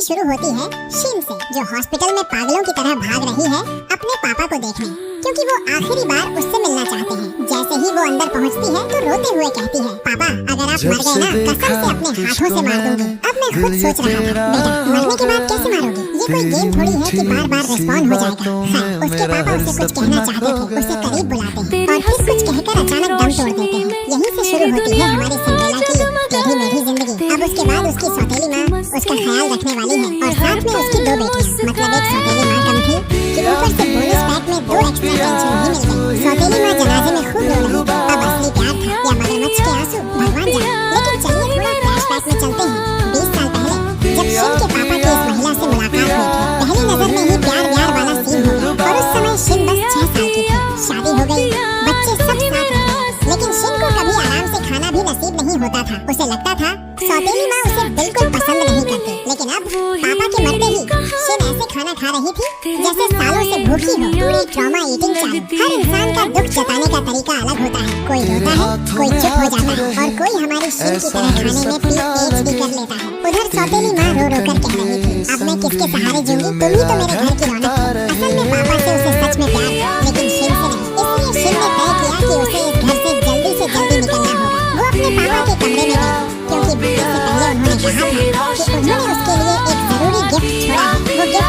शुरू होती है शिन से, जो हॉस्पिटल में पागलों की तरह भाग रही है अपने पापा को देखने, क्योंकि वो आखिरी बार उससे मिलना चाहते हैं। जैसे ही वो अंदर पहुंचती है तो रोते हुए कहती है, पापा अगर आप मर गए ना, कसम से अपने हाथों से मार दूंगी। अब मैं खुद सोच रहा था, बेटा मरने के बाद कैसे मारोगी? ये कोई गेम थोड़ी है कि बार बार रिस्पॉन्ड हो जाएगा। हाँ, उसके पापा उसे कुछ कहना चाहते थे, उसे करीब बुलाते हैं और फिर कुछ कहकर अचानक दम तोड़ देते हैं। यहीं से शुरू होती है हमारी सिंड्रेला की टेढ़ी मेढ़ी जिंदगी। अब उसके बाद उसकी सौतेली माँ उसका ख्याल रखने वाली है और साथ में उसकी 2 बेटियां, मतलब एक सौतेली माँ कम थी कि ऊपर से बोनस पैक में 2 एक्स्ट्रा टेंशन भी मिल गई। सौतेली माँ जनाजे में खूब रो रही। अब असली प्यार था या मगरमच्छ के आंसू, भगवान जाने। लेकिन चलिए थोड़ा फ्लैशबैक में चलते हैं 20 साल पहले, जब शिन के पापा की इस महिला से मुलाकात हुई थी। पहली नजर में ही प्यार व्यार वाला सीन हो गया और उस समय शिन बस 6 साल की थी। शादी हो गई, बच्चे सब साथ रहते, लेकिन शिन को कभी आराम से खाना भी नसीब नहीं होता था। उसे लगता था सौतेली माँ उसे बिल्कुल पसंद नहीं करती। लेकिन अब पापा के मरते ही शिन ऐसे खाना खा रही थी जैसे सालों से भूखी हो। पूरी ट्रॉमा ईटिंग चालू। हर इंसान का दुख जताने का तरीका अलग होता है। कोई रोता है, कोई चुप हो जाता है और कोई हमारी शिन की तरह खाने में PhD कर लेता है। उधर सौतेली माँ रो रो कर कह रही थी, अब मैं किसके सहारे जीऊंगी? तुम ही तो मेरे घर की रौनक हो। असल में पापा से उसे सच में प्यार था, लेकिन शिन से नहीं। इसलिए शिन ने तय किया कि उसे इस घर से जल्दी निकलना होगा। वो अपने पापा के कमरे में गई, क्योंकि मरने से पहले उन्होंने कहा था कि उन्होंने उसके लिए एक जरूरी गिफ्ट छोड़ा है। वो गिफ्ट था एक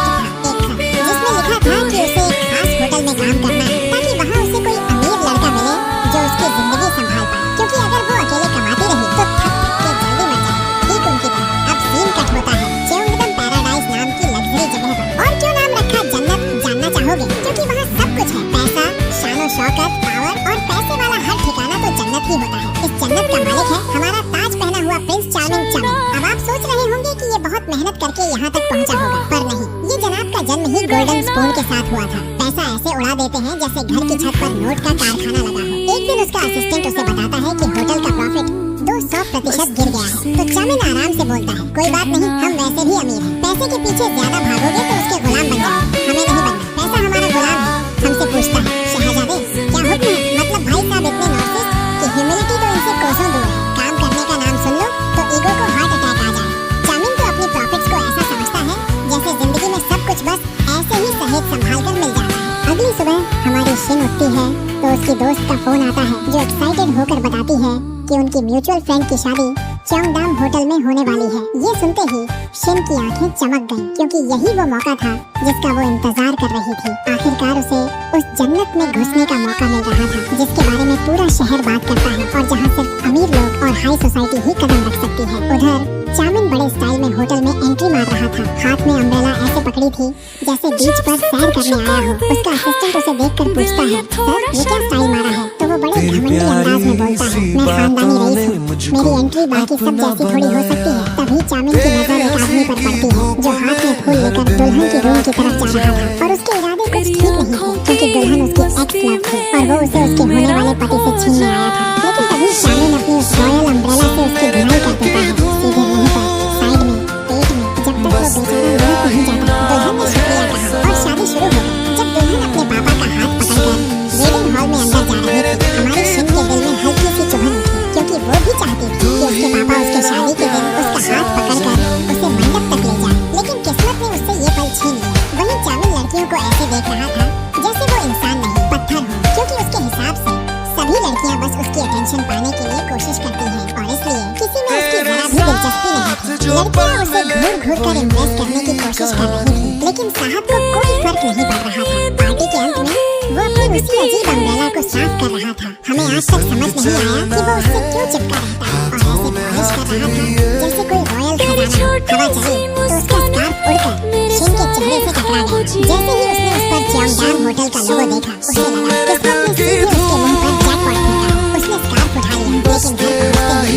खत, जिसमें लिखा था कि उसे एक खास होटल में काम करना है, ताकि वहाँ उसे कोई अमीर लड़का मिले जो उसकी जिंदगी संभाल पाए। क्योंकि अगर वो अकेले कमाती रही तो थक के जल्दी मर जाए, ठीक उनकी तरह। अब सीन कट होता है च्योंगडम पैराडाइज नाम की लग्जरी जगह पर। और क्यों नाम रखा जन्नत, जानना चाहोगे? क्योंकि वहाँ सब कुछ है, पैसा, शान और शौकत, पावर और पैसे वाला हर ठिकाना तो जन्नत ही होता है। इस जन्नत का मालिक है हमारा ताज पहना हुआ प्रिंस चार्मिंग चमन। अब आप सोच रहे होंगे कि ये बहुत मेहनत करके यहाँ तक पहुँचा होगा, पर नहीं, ये जनाब का जन्म ही गोल्डन स्पून के साथ हुआ था। पैसा ऐसे उड़ा देते हैं जैसे घर की छत पर नोट का कारखाना लगा हो। एक दिन उसका असिस्टेंट उसे बताता है कि होटल का प्रॉफिट 200% गिर गया है। तो चमन आराम से बोलता है, कोई बात नहीं, हम वैसे भी अमीर हैं। पैसे के पीछे ज्यादा भागोगे तो उसके गुलाम बन जाओगे, हमें नहीं बनना। पैसा हमारा गुलाम है। हमसे पूछता है, शहजादे क्या हुक्म है? मतलब भाई साहब इतने नार्सिसिस्ट कि ह्यूमिलिटी तो इनसे कोसों दूर है। काम करने का नाम सुन लो तो ईगो को हार्ट अटैक आ जाए। चामिन तो अपनी प्रॉफिट्स को ऐसा समझता है जैसे जिंदगी में सब कुछ बस ऐसे ही सहेज संभाल कर मिल जाता है। अगली सुबह हमारी शिन उठती है तो उसकी दोस्त का फोन आता है, जो एक्साइटेड होकर बताती है कि उनकी म्यूचुअल फ्रेंड की शादी च्योंगडाम होटल में होने वाली है। ये सुनते ही शिन की आंखें चमक गईं, क्योंकि यही वो मौका था जिसका वो इंतजार कर रही थी। आखिरकार उसे उस जन्नत में घुसने का मौका मिल रहा था, जिसके बारे में पूरा शहर बात करता है और जहाँ सिर्फ अमीर लोग और हाई सोसाइटी ही कदम रख सकती है। उधर चामिन बड़े स्टाइल में होटल में एंट्री मार रहा था। हाथ में अम्ब्रेला ऐसे पकड़ी थी जैसे बीच पर सैर करने आया हो। उसका असिस्टेंट उसे देखकर पूछता है, सर ये क्या स्टाइल मारा है? तो वो बड़े घमंडी अंदाज में बोलता है, मैं खानदानी रईस हूँ, मेरी एंट्री बाकी सब जैसी थोड़ी हो सकती है। तभी चामिन की नजर एक आदमी पर पड़ती है, जो हाथ में फूल लेकर दुल्हन के रूम की तरफ जा रहा था। और उसके इरादे कुछ ठीक नहीं थे, क्योंकि दुल्हन उसकी एक्स लव थी और वो उसे उसके होने वाले पति से छीनने आया था। लेकिन तभी चामिन अपनी उस रॉयल अम्ब्रेला से उसकी धुलाई कर देता है, सीधे मुंह पर, साइड में, पेट में। जब तक वो बेचारा नहीं पहुंच जाता, दुल्हन ने शुक्रिया कहा और शादी शुरू हो गई। जब दुल्हन अपने पापा का हाथ पकड़कर वेडिंग हॉल में अंदर जा रही थी, हमारी शिन के दिल में हल्की सी चुभन उठी, क्योंकि वो भी चाहती थी कि उसके पापा उसके शादी के दिन उसका हाथ पकड़कर उसे मंडप तक ले जाए। लेकिन किस्मत ने उससे ये पल छीन लिया। वहीं चामिन लड़कियों को ऐसे देख रहा था जैसे वो इंसान नहीं, पत्थर हो, क्योंकि उसके हिसाब से सभी लड़कियां बस उसकी अटेंशन पाने के लिए कोशिश करती हैं और इसलिए किसी में उसकी जरा भी दिलचस्पी नहीं थी। लड़कियां उसे घूर कर इम्प्रेस करने की कोशिश कर रही थी, लेकिन साहब को कोई फर्क नहीं पड़ रहा था। पार्टी के अंत में वो अपनी उसी अजीब अम्ब्रेला को साफ कर रहा था। हमें आज तक समझ नहीं आया कि वो उससे क्यों चिपका रहता है और ऐसे पॉलिश कर रहा था जैसे कोई रॉयल खजाना। हवा चली तो उसका स्कार्फ उड़कर शिन के चेहरे से टकरा गया। जैसे ही उसने उस पर च्योंगडाम होटल का लोगो देखा, उसे लगा किस्मत ने सीधे उसके मुंह पर जैकपॉट फेंका। उसने स्कार्फ उठा लिया, लेकिन घर पहुंचते ही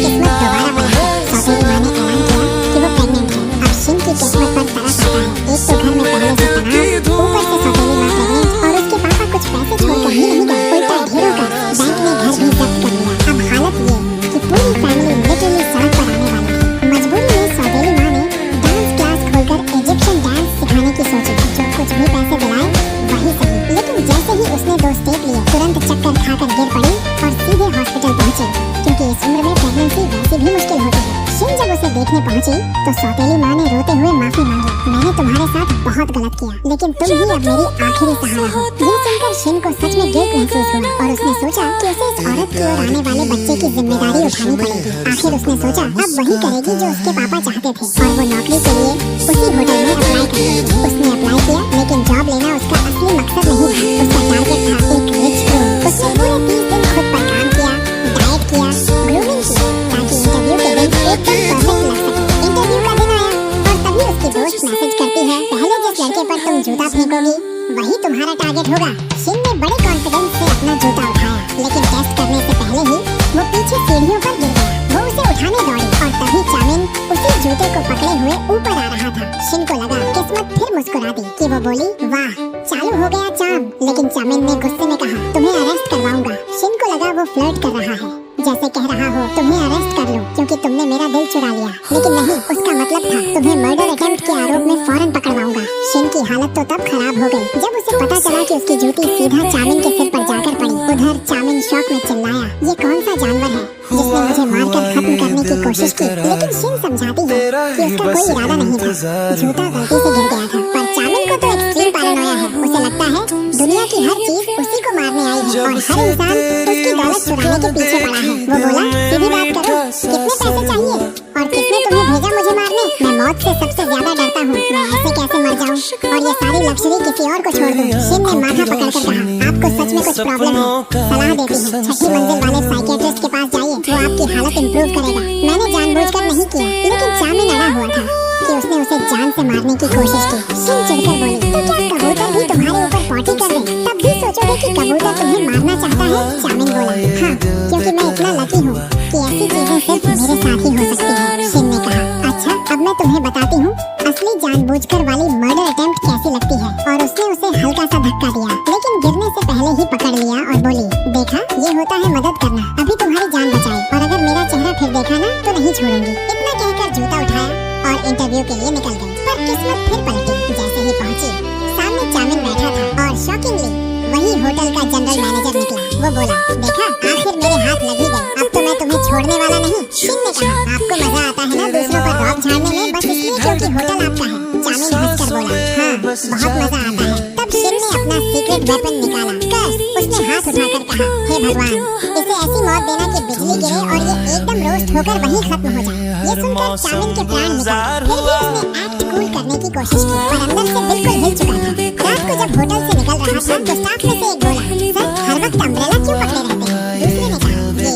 किस्मत दोबारा पलट गई। सौतेली माँ ने ऐलान किया कि वो प्रेग्नेंट है। अब शिन की किस्मत पर तरस आता है। एक तो घर में पहले से तनाव, ऊपर से सौतेली माँ प्रेग्नेंट और उसके पापा कुछ पैसे छोड़कर ही नहीं गए, उल्टा ढेरों का बैंक ने घर भी जब्त कर लिया। अब हालत ये कि पूरी फैमिली लिटरली सड़क पर आने वाली थी। मजबूरी में सौतेली माँ ने डांस क्लास खोलकर इजिप्शियन डांस सिखाने की सोची, जो कुछ भी पैसे दिलाए वही सही। लेकिन जैसे ही उसने 2 स्टेप लिए, तुरंत चक्कर मैंने तुम्हारे साथ बहुत गलत किया, लेकिन तुम ही अब मेरी आखिरी सहारा हो। ये सुनकर शिन को सच में गिल्ट महसूस हुआ और उसने सोचा कि उसे इस औरत की ओर आने वाले बच्चे की जिम्मेदारी उठानी पड़ेगी। आखिर उसने सोचा अब वही करेगी जो उसके पापा चाहते थे और वो नौकरी के लिए उसी होटल में अप्लाई कर देगी। उसने अप्लाई किया, लेकिन जॉब लेना उसका असली मकसद नहीं था। उसका टारगेट था एक रिच ग्रूम। उसने पूरे 30 दिन खुद पर काम किया, डाइट किया, ग्रूमिंग की, ताकि इंटरव्यू के दिन एकदम परफेक्ट लग सके। इंटरव्यू का दिन आया और तभी उसकी दोस्त मैसेज करती है, पहले जिस लड़के पर तुम जूता फेंकोगी वही तुम्हारा टारगेट होगा। शिन ने बड़े कॉन्फिडेंस से अपना जूता उठाया, लेकिन टेस्ट करने से पहले ही वो पीछे सीढ़ियों पर गिर गया। वो उसे उठाने दौड़ी और तभी चामिन उसी जूते को पकड़े हुए ऊपर आ रहा था। शिन को लगा किस्मत फिर मुस्कुरा दी कि वो बोली वाह, चालू हो गया चाम। लेकिन चामिन ने गुस्से में कहा, तुम्हें अरेस्ट करवाऊंगा। शिन को लगा वो फ्लर्ट कर रहा है, जैसे कह रहा हो तुम्हें अरेस्ट कर लो क्योंकि तुमने मेरा दिल चुरा लिया। लेकिन नहीं, उसका मतलब था तुम्हें मर्डर अटेम्प्ट के आरोप में फौरन पकड़वाऊंगा। शिन की हालत तो तब खराब हो गई जब उसे पता चला कि उसकी जूती सीधा चामिन के सिर पर जाकर पड़ी। उधर चामिन शौक में चिल्लाया, ये कौन सा जानवर है जिसने मुझे मारकर खत्म करने की कोशिश की। लेकिन शिन समझाती है कि उसका कोई इरादा नहीं था, जूता गलती से गिर गया था। पर चामिन को तो एक्सट्रीम पैरानोया है। उसे लगता है दुनिया की हर चीज उसी को मारने आई है और हर इंसान उसकी दौलत चुराने के पीछे पड़ा है। वो बोला, सीधी बात करो, कितने पैसे चाहिए और किसने तुम्हें भेजा मुझे मारने? मैं मौत से सबसे ज्यादा डरता हूँ, मैं ऐसे कैसे मर जाऊँ और ये सारी लग्जरी किसी और को छोड़ दूँ। शिन ने माथा पकड़कर कहा, आपको सच में कुछ प्रॉब्लम है, सलाह देती हूँ 6ठी मंजिल वाले साइकियाट्रिस्ट के पास जाइए, वो आपकी हालत इम्प्रूव करेगा। मैंने जानबूझकर नहीं किया, लेकिन चामिन अड़ा हुआ था कि उसने उसे जान से मारने की कोशिश की। शिन चिढ़कर बोली, तो क्या कबूतर भी तुम्हारे ऊपर पॉटी कर दे तब भी सोचोगे कि कबूतर तुम्हें मारना चाहता है? चामिन बोला, हाँ, क्योंकि मैं इतना लकी हूँ कि ऐसी चीजें सिर्फ मेरे साथ ही हो सकती है। शिन ने कहा, अच्छा अब मैं तुम्हें बताती हूँ असली जानबूझकर वाली मर्डर अटेम्प्ट कैसी लगती है। और उसने उसे हल्का सा धक्का दिया, लेकिन गिरने से पहले ही पकड़ लिया और बोली, देखा ये होता है मदद करना, अभी तुम्हारी जान बचाई और अगर मेरा चेहरा फिर देखा ना तो नहीं छोड़ूंगी। इतना कहकर जूता उठाया और इंटरव्यू के लिए निकल गई। पर किस्मत फिर पलटी। जैसे ही पहुंची, सामने चामिन बैठा था और शॉकिंगली वही होटल का जनरल मैनेजर निकला। वो बोला, देखा आखिर मेरे हाथ लग ही गए, अब तो मैं तुम्हें छोड़ने वाला नहीं। शिन ने कहा, आपको मजा आता है ना दूसरों पर रौब झाड़ने में, बस इसलिए क्योंकि होटल आपका है। चामिन हंसकर बोला, हाँ बहुत मजा आता है। तब शिन ने अपना सीक्रेट वेपन निकाला। उसने हाथ उठाकर कहा, हे भगवान, इसे ऐसी मौत देना कि बिजली गिरे और ये एकदम रोस्ट होकर वहीं खत्म हो जाए। ये सुनकर चामिन के प्राण निकल। फिर भी उसने एक्ट कूल करने की कोशिश की, पर अंदर से बिल्कुल हिल चुका था। रात को जब होटल से निकल रहा था तो स्टाफ में से एक बोला, सर हर वक्त अम्ब्रेला क्यों पकड़े रहते हैं? दूसरे ने कहा, ये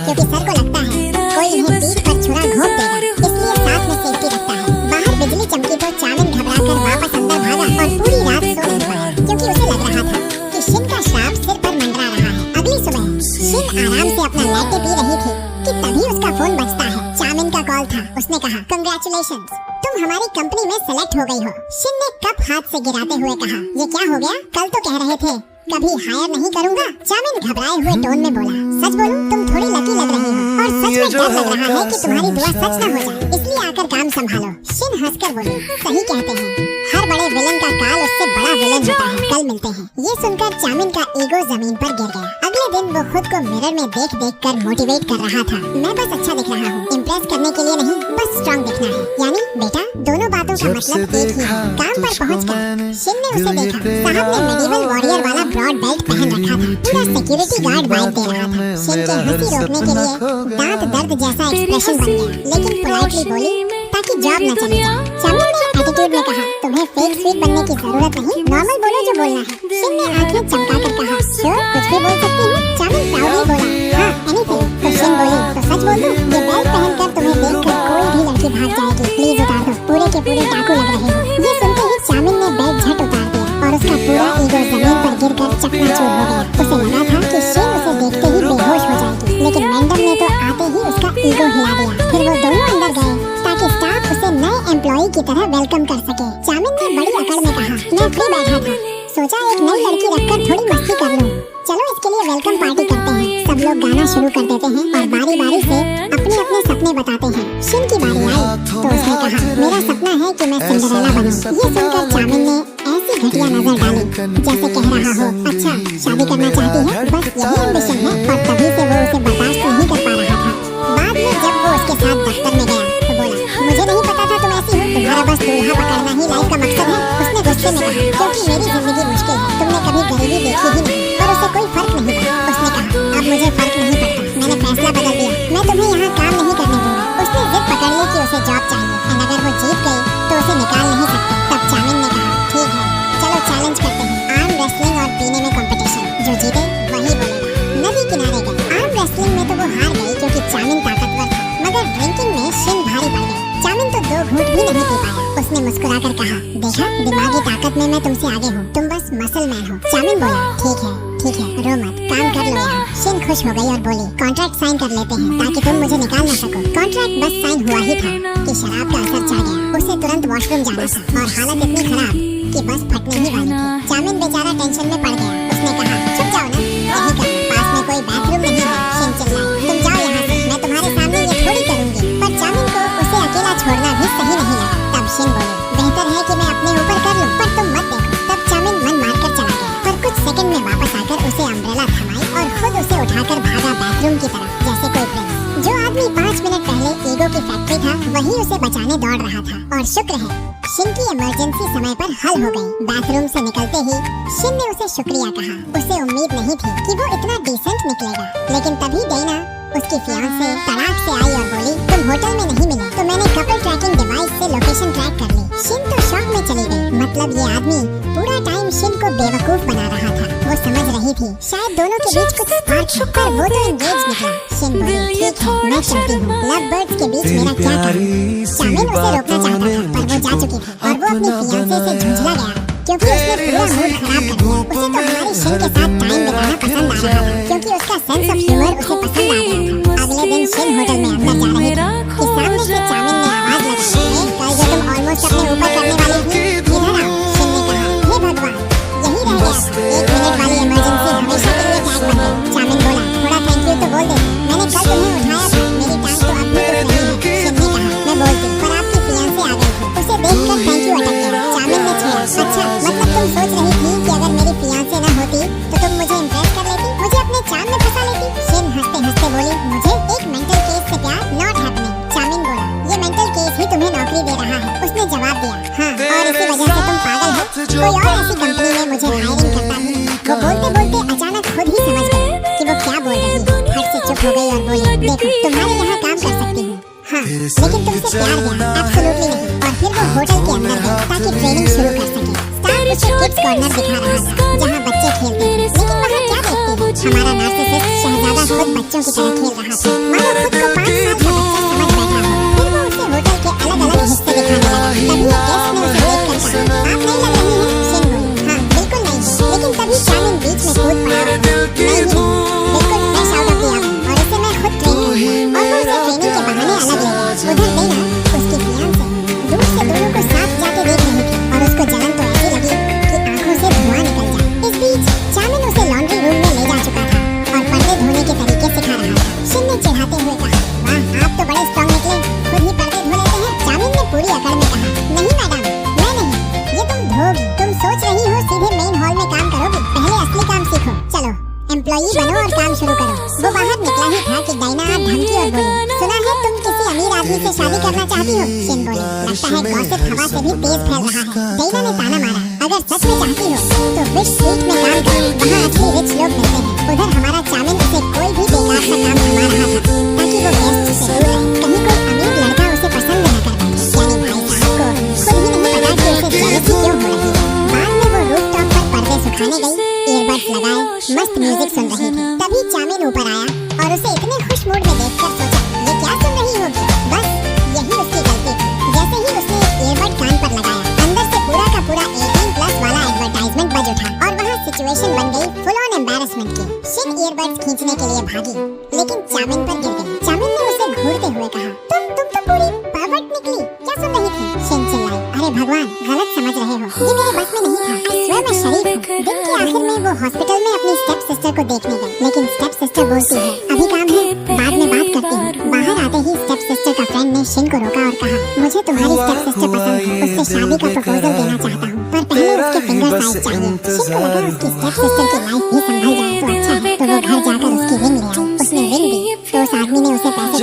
क्योंकि सर को लगता है कोई इन्हें पीठ पर छुरा घोंप देगा, इसलिए साथ में सेफ्टी रखता है। बाहर बिजली चमकी तो चामिन घबराकर वापस अंदर भागा और पूरी रात सो नहीं पाया, क्योंकि उसे लग रहा था कि शिन का श्राप सिर पर मंडरा रहा है। अगली सुबह शिन आराम से अपना लैटे पी रही थी कि तभी उसका फोन बजता है। चामिन का कॉल था। उसने कहा, कंग्रेचुलेशंस, तुम हमारी कंपनी में सेलेक्ट हो गई हो। शिन ने कप हाथ से गिराते हुए कहा, ये क्या हो गया? कल तो कह रहे थे कभी हायर नहीं करूंगा। चामिन घबराए हुए टोन में बोला, सच बोलूं तुम थोड़ी लकी लग रही हो और सच में डर लग रहा है कि तुम्हारी दुआ सच न हो जाए, इसलिए आकर काम संभालो। शिन हंसकर बोली, सही कहते हैं, हर बड़े विलन का काल उससे बड़ा विलन होता है। कल मिलते हैं। ये सुनकर चामिन का ईगो जमीन पर गिर गया। अगले दिन वो खुद को मिरर में देख देख कर मोटिवेट कर रहा था। मैं बस अच्छा दिख रहा हूँ, इम्प्रेस करने के लिए नहीं, बस स्ट्रॉन्ग दिखना है। यानी बेटा दोनों बातों का मतलब एक ही है। काम पर पहुंचकर शिन ने उसे देखा। साहब ने मेडिवल वॉरियर वाला ब्रॉड बेल्ट पहन रखा था। पूरा सिक्योरिटी गार्ड वाइब दे रहा था। शिन के हंसी रोकने के लिए दांत दर्द जैसा एक्सप्रेशन बन गया, लेकिन पोलाइटली बोली ताकि जॉब न चली जाए। चामिन ने एटीट्यूड में कहा, तुम्हें फेक स्वीट बनने की जरूरत नहीं, नॉर्मल बोलो जो बोलना है। शिन ने आंखें चमकाकर कहा, श्योर कुछ भी बोल सकती हूँ। चामिन प्राउडली बोला, हाँ एनीथिंग। तो शिन बोली, तो सच बोल दूं, ये बेल्ट पहनकर तुम्हें देखकर कोई भी लड़की भाग जाएगी, प्लीज उतार दो, पूरे के पूरे डाकू लग रहे हो। ये सुनते ही चामिन ने बेल्ट झट उतार दिया और उसका पूरा ईगो जमीन पर गिरकर चकनाचूर हो गया। उसे लगा था कि शिन उसे देखते ही बेहोश हो जाएगी, लेकिन मैंडम ने तो आते ही उसका ईगो हिला दिया। फिर वो दोनों अंदर गए ताकि स्टाफ उसे नए एम्प्लॉई की तरह वेलकम कर सके। चामिन ने बड़ी अकड़ में कहा, मैं फ्री बैठा था, सोचा एक नई लड़की रखकर थोड़ी मस्ती कर लूं। चलो इसके लिए वेलकम पार्टी करते हैं। सब लोग गाना शुरू कर देते हैं और बारी बारी से अपने अपने सपने बताते हैं। शिन की बारी आई तो उसने कहा, मेरा सपना है कि मैं सिंड्रेला बनूं। ये सुनकर चामिन ने ऐसी घटिया नजर डाली जैसे कह रहा हो, अच्छा शादी करना चाहती है, बस यही एम्बिशन है। और तभी से वो उसे बर्दाश्त नहीं कर पा रहा था। बाद में जब वो उसके साथ दफ्तर में गया तो बोला, मुझे नहीं पता था तुम ऐसी हो, तुम्हारा बस बस दूल्हा पकड़ना ही लाइफ का मकसद है? उसने गुस्से में कहा, क्योंकि मेरी जिंदगी मुश्किल है, तुमने कभी गरीबी देखी ही नहीं। पर उसे कोई फर्क नहीं पड़ा। उसने कहा, अब मुझे फर्क नहीं पड़ता, मैंने फैसला बदल दिया, मैं तुम्हें यहाँ काम नहीं करने दूंगा। उसने जिद पकड़ ली कि उसे जॉब चाहिए, और अगर वो जीत गई तो उसे निकाल नहीं सकते। तब चामिन ने कहा, ठीक है, चलो चैलेंज करते हैं, आर्म रेसलिंग और पीने में कंपटीशन, जो जीते वही बोलेगा। नदी किनारे गए। आर्म रेसलिंग में तो वो हार गई क्योंकि चामिन ताकतवर था, मगर ड्रिंकिंग में शिन भारी पड़ गई। चामिन तो 2 घूंट भी नहीं पी पाया। उसने मुस्कुराकर कहा, देखा, दिमागी ताकत में मैं तुमसे आगे हूँ, तुम बस मसल मैन हो। चामिन बोला, ठीक है, रो मत, काम कर लो यहाँ। शिन खुश हो गई और बोली, कॉन्ट्रैक्ट साइन कर लेते हैं ताकि तुम मुझे निकाल ना सको। कॉन्ट्रैक्ट बस साइन हुआ ही था कि शराब का असर चढ़ गया। उसे तुरंत वॉशरूम जाना था और हालत इतनी खराब कि बस फटने ही वाली थी। चामिन बेचारा टेंशन में पड़ गया। उसने कहा, चुप जाओ ना, यही करो, पास में कोई बाथरूम नहीं है। शिन चिल्लाई, तुम जाओ यहाँ से, मैं तुम्हारे सामने ये थोड़ी करूँगी। पर चामिन को उसे अकेला छोड़ना भी सही नहीं लगा। तब शिन बोली, बेहतर है कि मैं अपने ऊपर कर लूँ, पर तुम मत देखो। तब चामिन मन मारकर चला गया, पर कुछ सेकंड में वापस आकर उसे अम्ब्रेला थमाई और खुद उसे उठाकर भागा बाथरूम की तरफ जैसे कोई प्रिंस। जो आदमी 5 मिनट पहले ईगो की फैक्ट्री था, वही उसे बचाने दौड़ रहा था। और शुक्र है, शिन की इमरजेंसी समय पर हल हो गई। बाथरूम से निकलते ही शिन ने उसे शुक्रिया कहा। उसे उम्मीद नहीं थी कि वो इतना डिसेंट निकलेगा, लेकिन तभी डेना, उसकी फियांसे, तड़ाक से आई और बोली, तुम होटल में नहीं मिले तो मैंने कपल ट्रैकिंग डिवाइस से लोकेशन ट्रैक कर ली। शिन तो शॉक में चली गई। मतलब ये आदमी पूरा टाइम शिन को बेवकूफ बना रहा था। वो समझ रही थी शायद दोनों के बीच कुछ स्पार्क है, पर वो तो एंगेज निकला। शिन बोली, ठीक है, मैं चलती हूँ, लव बर्ड्स के बीच मेरा क्या काम। चामिन उसे रोकना चाहता था, पर वो जा चुकी थी और वो अपनी फियांसे से झुंझला गया क्योंकि उसने पूरा मूड खराब कर दिया। उसे तो हमारी शिन के साथ टाइम बिताना पसंद आ रहा था क्योंकि उसका सेंस ऑफ ह्यूमर उसे पसंद आ रहा था। अगले दिन शिन होटल में अंदर जा रही थी कि सामने से चामिन ने आवाज लगाई, कल जो तुम ऑलमोस्ट अपने ऊपर करने वाली थी, इधर आओ। शिन ने कहा, हे भगवान, यही रह गया, 1 मिनट वाली इमरजेंसी हमेशा के लिए टैग बन गई। चामिन बोला, थोड़ा थैंक यू तो बोल दे, मैंने कल तुम्हें उठाया था, मेरी टांग तो अब भी दुख रही है। शिन ने कहा, मैं बोलती, पर आपकी फियांसे आ गई थी। उसे देखकर थैंक यू अटक गया। चामिन ने छेड़ा, अच्छा, मतलब तुम सोच रही थी कि अगर मेरी फियांसे न होती तो तुम मुझे इम्प्रेस कर लेती, मुझे अपने चाम में फंसा लेती। शिन हंसते हंसते बोली, मुझे एक मेंटल केस से प्यार नॉट हैपनिंग। चामिन बोला, ये मेंटल केस ही तुम्हें नौकरी दे रहा है। उसने जवाब दिया, हाँ, और इसी वजह से तुम पागल हो, कोई और ऐसी कंपनी में मुझे हायरिंग करता ही। वो बोलते बोलते अचानक खुद ही समझ गई कि वो क्या बोल रही है। फट से चुप हो गई और बोली, देखो, तुम्हारे यहाँ काम कर सकती हूँ, हाँ, लेकिन तुमसे प्यार किया एब्सोल्युटली नहीं। और फिर वो होटल के अंदर गई ताकि ट्रेनिंग शुरू कर सके। स्टाफ उसे किड्स कॉर्नर दिखा रहा था जहाँ बच्चे खेलते हैं, लेकिन वहाँ क्या देखती है, हमारा नार्सिसिस्ट शहजादा खुद बच्चों की तरह खेल रहा था, मानो खुद को 5 साल का बच्चा समझ बैठा हो। फिर वो उसे होटल के अलग-अलग हिस्से दिखाने लगा। तभी गेस्ट ने उसे देखकर कहा, आप नहीं लग रही हैं। शिन बोली, हाँ, बिल्कुल नहीं। लेकिन तभी चामिन बीच में कूद पड़ा, नहीं, बिल्कुल fresh out of the oven, और इसे मैं खुद ट्रेन करूँगा। और वो उसे ट्रेनिंग के बहाने अलग ले गई। उधर डेना, उसकी फियांसे, दूर से दोनों को साथ जाते देख रही थी और उसको जलन तो ऐसी लगी कि आंखों से धुआं निकल जाए। इस बीच चामिन उसे लॉन्ड्री रूम में ले जा चुका था और पर्दे धोने के तरीके सिखा रहा था। शिन ने चिढ़ाते हुए कहा, वाह, आप तो बड़े स्ट्रॉन्ग निकले, खुद ही पर्दे धो लेते हैं। चामिन ने पूरी अकड़ में कहा, नहीं मैडम, मैं नहीं, ये तुम धोगी। तुम सोच रही हो सीधे मेन हॉल में काम करोगी, पहले असली काम सीखो। चलो, एम्प्लॉई बनो और काम शुरू करो। वो बाहर निकला ही था कि डायना धमकी और बोली, सुना है तुम किसी अमीर आदमी से शादी करना चाहती हो। शिन बोली, लगता है गॉसिप हवा से भी तेज फैल रहा है। डायना ने ताना मारा, अगर सच में चाहती हो तो विश स्वीट में काम करो, वहाँ असली रिच लोग मिलते हैं। उधर हमारा चामिन उसे कोई भी बेकार सा काम थमा रहा था ताकि वो गेस्ट से दूर रहे, कहीं कोई अमीर लड़का उसे पसंद न कर पाए। यानी भाई साहब को खुद ही नहीं पता कि उसे जेलसी क्यों हो रही है। बाद में वो रूफटॉप पर पर्दे सुखाने गई, ईयरबड्स लगाए, मस्त म्यूजिक सुन रही थी। तभी चामिन ऊपर आया और उसे इतने खुश मूड में देखकर सोचा, ये क्या सुन रही होगी। बस यही उसकी गलती थी। जैसे ही उसने ईयरबड कान पर लगाया, अंदर से पूरा का पूरा 18+ वाला एडवर्टाइजमेंट बज उठा और वहाँ सिचुएशन बन गई फुल ऑन एम्बैरेसमेंट की। शिन ईयरबड्स खींचने के लिए भागी, लेकिन चामिन पर गिर गई। चामिन ने उसे घूरते हुए कहा, तुम तो पूरी परवर्ट निकली, क्या सुन रही थी। शिन चिल्लाई, अरे भगवान, गलत समझ रहे हो, ये मेरे बस में नहीं था। आई स्वेयर मैं शरीफ हूँ। दिन के आखिर में वो हॉस्पिटल में अपनी स्टेप सिस्टर को देखने गई, लेकिन स्टेप सिस्टर बोलती है, अभी काम है, बाद में बात करती हूँ। बाहर आते ही स्टेप सिस्टर का फ्रेंड ने शिन को रोका और कहा, मुझे तुम्हारी स्टेप सिस्टर पसंद है, उससे शादी का प्रपोजल देना चाहता हूँ, पर पहले उसके फिंगर साइज चाहिए। शिन को लगा उसकी स्टेप सिस्टर की लाइफ भी संभल जाए तो अच्छा है, तो वो घर जाकर उसकी रिंग ले आई। उसने रिंग दी तो उस आदमी आदमी ने उसे पैसे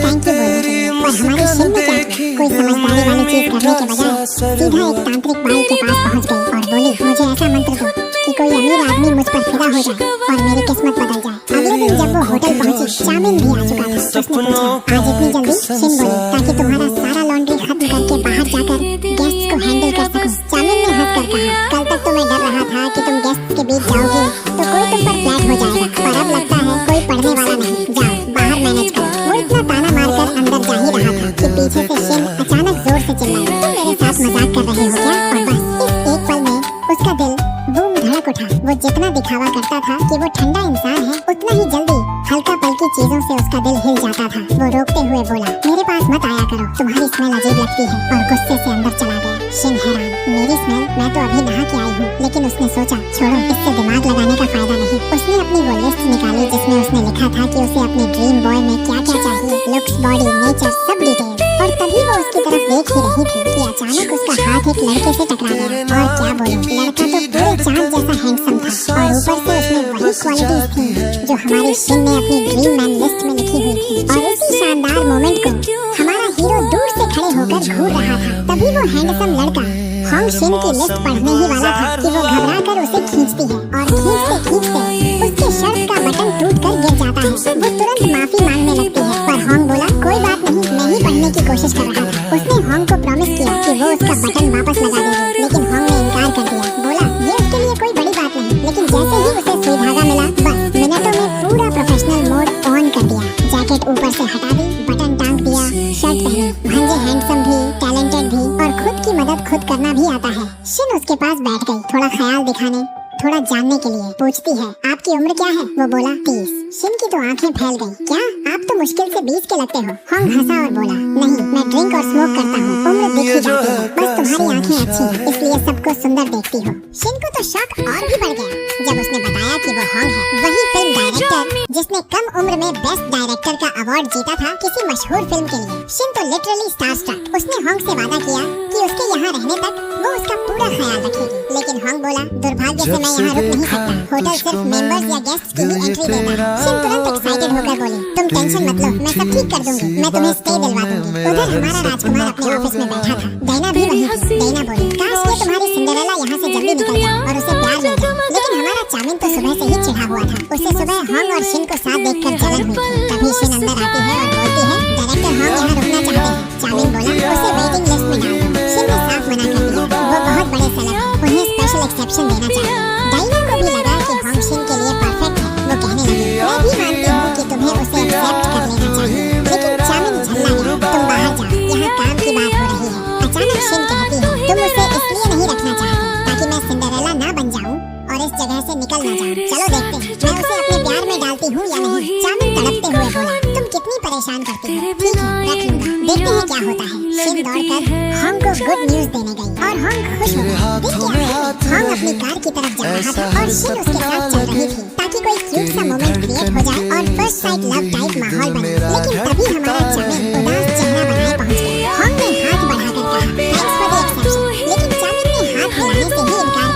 थैंक यू बोलने के लिए। पर हमारी शिन ने क्या किया, कोई समझदारी वाली चीज करने के बजाय सीधा एक तांत्रिक बाई के पास पहुंच गई और बोली, मुझे ऐसा मंत्र दो कि कोई अमीर आदमी मुझ पर फिदा हो जाए और मेरी किस्मत बदल जाए। अगले दिन जब वो होटल पहुंची, चामिन भी आ चुका था। उसने पूछा, आज इतनी जल्दी? शिन बोली, ताकि तुम्हारा सारा लॉन्ड्री खत्म करके बाहर जाकर गेस्ट्स को हैंडल कर सकूं। चामिन ने हंसकर कहा, कल तक तो मैं डर रहा था कि तुम गेस्ट्स के बीच जाओगी तो कोई तुम पर फ्लैट हो जाएगा, पर अब लगता है कोई पढ़ने वाला नहीं। जाओ बाहर मैनेज करो। वो इतना ताना मारकर अंदर जा ही रहा था कि पीछे से शिन अचानक जोर से चिल्लाई, तुम मेरे साथ मजाक कर रहे हो क्या? और बस इस एक पल में उसका दिल बूम धड़क उठा। वो जितना दिखावा करता था कि वो ठंडा इंसान है, उतना ही जल्दी हल्का पल्की चीजों से उसका दिल हिल जाता था। वो रोकते हुए बोला, मेरे पास मत आया करो, तुम्हारी स्मेल अजीब लगती है, और गुस्से से अंदर चला गया। शिन हैरान, मेरी स्मेल? मैं तो अभी नहा के आई हूँ। लेकिन उसने सोचा, छोड़ो, इससे दिमाग लगाने का फायदा नहीं। उसने अपनी वो लिस्ट निकाली जिसमें उसने लिखा था कि उसे अपने ड्रीम बॉय में क्या क्या चाहिए, लुक्स, बॉडी, नेचर, सब डिटेल। और तभी वो उसकी तरफ देख ही रही थी कि अचानक उसका हाथ एक लड़के से टकरा गया। और क्या बोलूं, लड़का तो पूरे चांद जैसा हैंडसम था, और ऊपर से उसमें वही क्वालिटीज थी जो हमारी शिन ने अपनी ड्रीम मैन लिस्ट में लिखी हुई थी। और इसी शानदार मोमेंट को हमारा हीरो दूर से खड़े होकर घूर रहा था। तभी वो हैंडसम लड़का होंग शिन की लिस्ट पढ़ने ही वाला था कि वो घबरा कर उसे खींचती है, और खींचते खींचते उसके शर्ट का बटन टूट कर गिर जाता है। वो तुरंत माफी मांगने लगती है, पर होंग बोला, कोई बात नहीं, मैं ही पढ़ने की कोशिश कर रहा था। उसने होंग को प्रॉमिस किया कि वो उसका बटन वापस लगा देगी, लेकिन होंग ने इनकार कर दिया। बोला, ये उसके लिए कोई बड़ी बात नहीं। लेकिन जैसे ही उसे सुई धागा मिला, बस मिनटों में पूरा प्रोफेशनल मोड ऑन कर दिया। जैकेट ऊपर से हटा दी, बटन टांग दिया, शर्ट पहनी। भांजे हैंडसम भी, टैलेंटेड भी, और खुद की मदद खुद करना भी आता है। शिन उसके पास बैठ गई, थोड़ा ख्याल दिखाने, थोड़ा जानने के लिए। पूछती है, आपकी उम्र क्या है? वो बोला, 30। शिन की तो आंखें फैल गई। क्या? आप तो मुश्किल से 20 के लगते हो। होंग हंसा और बोला, नहीं, मैं ड्रिंक और स्मोक करता हूँ, उम्र दिख ही जाती है, बस तुम्हारी आंखें अच्छी हैं, इसलिए सबको सुंदर देखती हो। शिन को तो शौक और भी बढ़ गया जब उसने बताया कि वो होंग है, वही फिल्म डायरेक्टर जिसने कम उम्र में बेस्ट डायरेक्टर का अवार्ड जीता था किसी मशहूर फिल्म के लिए। शिन तो लिटरली स्टारस्ट्रक। उसने होंग से वादा किया कि उसके यहाँ रहने तक वो उसका पूरा ख्याल रखेगी। लेकिन होंग बोला, दुर्भाग्य से मैं यहाँ रुक नहीं सकता, होटल सिर्फ मेंबर्स या गेस्ट्स की ही एंट्री देता है। शिन तुरंत एक्साइटेड होकर बोली, तुम टेंशन मत लो, मैं सब ठीक कर दूंगी, मैं तुम्हें स्टे दिलवा दूंगी। उधर हमारा राजकुमार अपने ऑफिस में बैठा था। डायना भी वहीं थी। डायना बोली, काश ये तुम्हारी सिंड्रेला यहाँ से जल्दी निकल जाए और उसे प्यार मिल जाए। लेकिन हमारा चामिन तो सुबह से ही चिढ़ा हुआ था। उसे सुबह होंग और शिन को साथ देखकर जलन हुई थी। तभी शिन अंदर आती है और बोलती है, डायरेक्टर होंग यहाँ रुकना चाहते हैं। चामिन बोला, उसे वेटिंग लिस्ट में डाल दो। शिन ने साफ मना कर दिया, वो बहुत बड़े सेलेब हैं, उन्हें स्पेशल एक्सेप्शन देना चाहिए। डायना को भी लगा कि होंग शिन के लिए परफेक्ट है। वो कहने लगी, मैं भी मानती हूँ कि तुम्हें उसे एक्सेप्ट कर लेना चाहिए। लेकिन चामिन झल्ला गया, तुम बाहर जाओ, यहाँ काम की बात हो रही है। अचानक शिन कहती है, तुम उसे इसलिए नहीं रखना चाहते ताकि मैं सिंड्रेला ना बन जाऊँ और इस जगह से निकल ना जाऊँ। चलो देखते हैं, मैं उसे अपने प्यार में डालती हूँ या नहीं। चामिन तड़पते हुए बोला, तुम कितनी परेशान करती हो, ठीक है, रख लूंगा, देखते हैं क्या होता है। शिन दौड़कर होंग को गुड न्यूज देने गई और होंग खुश हो गया। दिन क्या है, होंग अपनी कार की तरफ जा रहा था और शिन उसके साथ चल रही थी ताकि कोई क्यूट सा मोमेंट क्रिएट हो जाए और फर्स्ट साइट लव टाइप माहौल बने। लेकिन तभी हमारा चामिन उदास चेहरा बनाए पहुंच गया। होंग ने हाथ बढ़ाकर कहा, थैंक्स फॉर द एक्सेप्शन, लेकिन चामिन ने हाथ हिलाने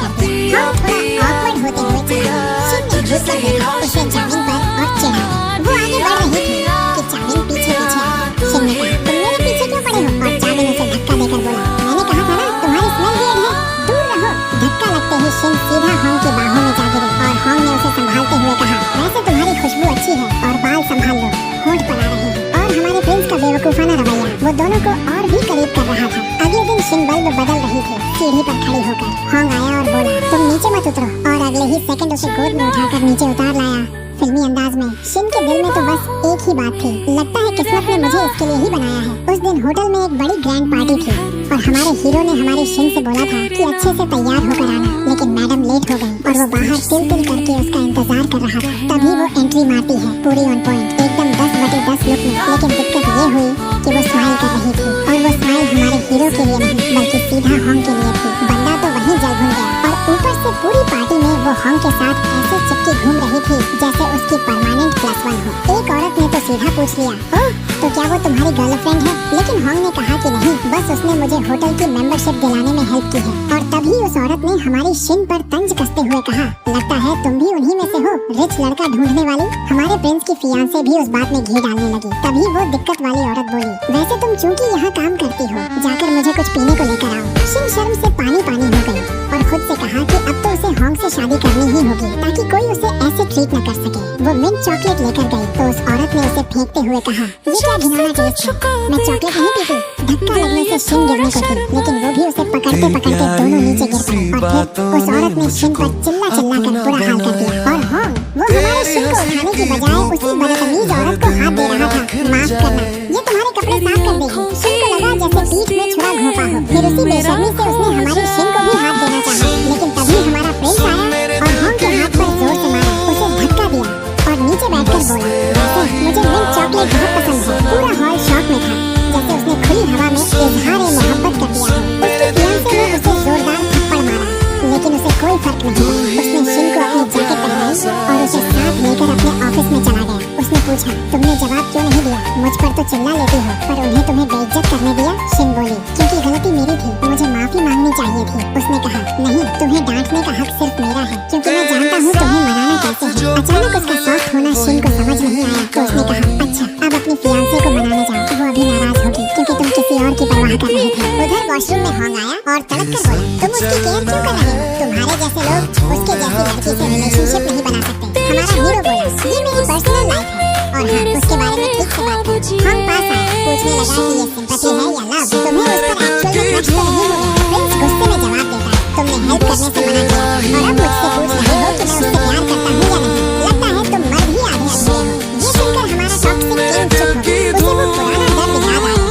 से ही इनकार कर दिया। होंग थोड़ा ऑकवर्ड होते हुए चला। शिन ने घुस कर देखा उसे चामिन पर और चिढ़ा। वो आगे बढ़ रही थी कि चामिन पीछे पीछे आई। शिन ने कहा, तुम मेरे पीछे क्यों पड़े हो? और चामिन उसे धक्का देकर बोला, मैंने कहा था ना, तुम्हारी स्मेल वियर्ड है, दूर रहो। धक्का लगते ही शिन सीधा होंग की बाहों में जा गिरी और होंग ने उसे संभालते हुए कहा, वैसे तुम्हारी खुशबू अच्छी है और बाल संभाल लो, होंठ पर आ रहे हैं। और हमारे प्रिंस का बेवकूफाना रवैया वो दोनों को और भी करीब कर रहा था। अगले दिन शिन बल्ब बदल रही थी सीढ़ी पर खड़ी होकर। होंग आया और बोला, तुम नीचे मत उतरो, और अगले ही सेकंड उसे गोद में उठाकर नीचे उतार लाया फिल्मी अंदाज में। शिन के दिल में तो बस एक ही बात थी, लगता है किस्मत ने मुझे इसके लिए ही बनाया है। उस दिन होटल में एक बड़ी ग्रैंड पार्टी थी और हमारे हीरो ने हमारी शिन से बोला था कि अच्छे से तैयार होकर आना, लेकिन मैडम लेट हो गई और वो बाहर तिल तिल करके उसका इंतजार कर रहा था। तभी वो एंट्री मारती है पूरी ऑन पॉइंट, एकदम 10/10 लुक में। लेकिन दिक्कत ये हुई कि वो स्माइल कर रही थी और वो स्माइल हमारे हीरो के लिए नहीं बल्कि सीधा होंग के लिए थी। बंदा तो वहीं जल भुन गया और ऊपर से पूरी पार्टी में वो होंग के साथ ऐसे चिपकी घूम रही थी जैसे उसकी परमानेंट +1 हो। एक औरत ने तो सीधा पूछ लिया, ओह, तो क्या वो तुम्हारी गर्लफ्रेंड है? लेकिन होंग ने कहा कि नहीं, बस उसने मुझे होटल की मेंबरशिप दिलाने में हेल्प की है। और तभी उस औरत ने हमारी शिन पर तंज कसते हुए कहा, लगता है तुम भी उन्हीं में से हो, रिच लड़का ढूंढने वाली हमारे प्रिंस की फियांसे भी उस बात में घी डालने लगी। तभी वो दिक्कत वाली औरत बोली, वैसे तुम चूंकि यहाँ काम करती हो, जाकर मुझे कुछ पीने को लेकर आओ। शिन शर्म से पानी पानी हो गई और खुद से कहा कि अब तो उसे हॉन्ग से शादी करनी ही होगी ताकि कोई उसे ऐसे ट्रीट न कर सके। वो मिंट चॉकलेट लेकर गई तो उस औरत ने उसे फेंकते हुए कहा, ये क्या घिनौना टेस्ट है, मैं चॉकलेट नहीं पीती। धक्का लगने से शिन गिरने को थी, लेकिन वो भी उसे पकड़ते पकड़ते दोनों नीचे गिर पड़े और फिर उस औरत ने शिन पर चिल्ला चिल्ला कर बुरा हाल कर दिया। और हॉन्ग वो हमारे शिन को उठाने की बजाय उसी बदतमीज औरत को हाथ दे रहा था। माफ करना, ये तुम्हारे कपड़े साफ कर देगी। शिन को लगा जैसे पीठ में छुरा घोंपा हो। फिर उसी बेशर्मी से उसने हमारी शिन को भी हाथ देना चाहा, लेकिन तभी हमारा प्रिंस आया और हॉन्ग के हाथ पर जोर से मारा, उसे धक्का दिया और नीचे बैठकर बोला, वैसे मुझे मिंट चॉकलेट बहुत पसंद है। पूरा हॉल शॉक में था, जैसे उसने खुली हवा में इजहार मोहब्बत कर दिया हो। उसकी फियांसे ने उसे जोरदार थप्पड़ मारा, लेकिन उसे कोई फर्क नहीं पड़ा। उसने शिन को अपनी जैकेट पहनाई और उसे साथ लेकर अपने ऑफिस में चला गया। उसने पूछा, तुमने जवाब क्यों नहीं दिया? मुझ पर तो चिल्ला लेती हो, पर उन्हें तुम्हें बेइज्जत करने दिया? शिन बोली, क्योंकि गलती मेरी थी, मुझे माफी मांगनी चाहिए थी। उसने कहा, नहीं, तुम्हें डांटने का हक सिर्फ मेरा है, क्योंकि मैं जानता हूँ तुम्हें मनाना कैसे है। अचानक उसका सॉफ्ट होना शिन को समझ नहीं आया तो उसने कहा, अच्छा अब अपनी फियांसे को मनाने जाओ, वो अभी नाराज होगी क्योंकि तुम किसी और की परवाह कर रहे थे। उधर वॉशरूम में हॉन्ग आया और तड़क कर बोला, तुम उसकी केयर क्यों कर रहे हो? तुम्हारे जैसे लोग उसके जैसी लड़की से रिलेशनशिप नहीं बना सकते। हमारा हीरो बोला, ये मेरी पर्सनल लाइफ है और हाँ, उसके बारे में ठीक से बात है। हॉन्ग पास आया, पूछने लगा कि ये सिंपैथी है या लव? तुम्हें उस पर एक्चुअल में क्रश तो नहीं हुआ? प्रिंस गुस्से में जवाब देता, तुमने हेल्प करने से मना किया और अब मुझसे पूछ रहे हो कि मैं उससे प्यार करता हूँ या नहीं? लगता है तुम मर्द ही आधे अधूरे हो। ये सुनकर हमारा टॉक्सिक किंग चुप हो गया। उसे वो पुराना दर्द याद आया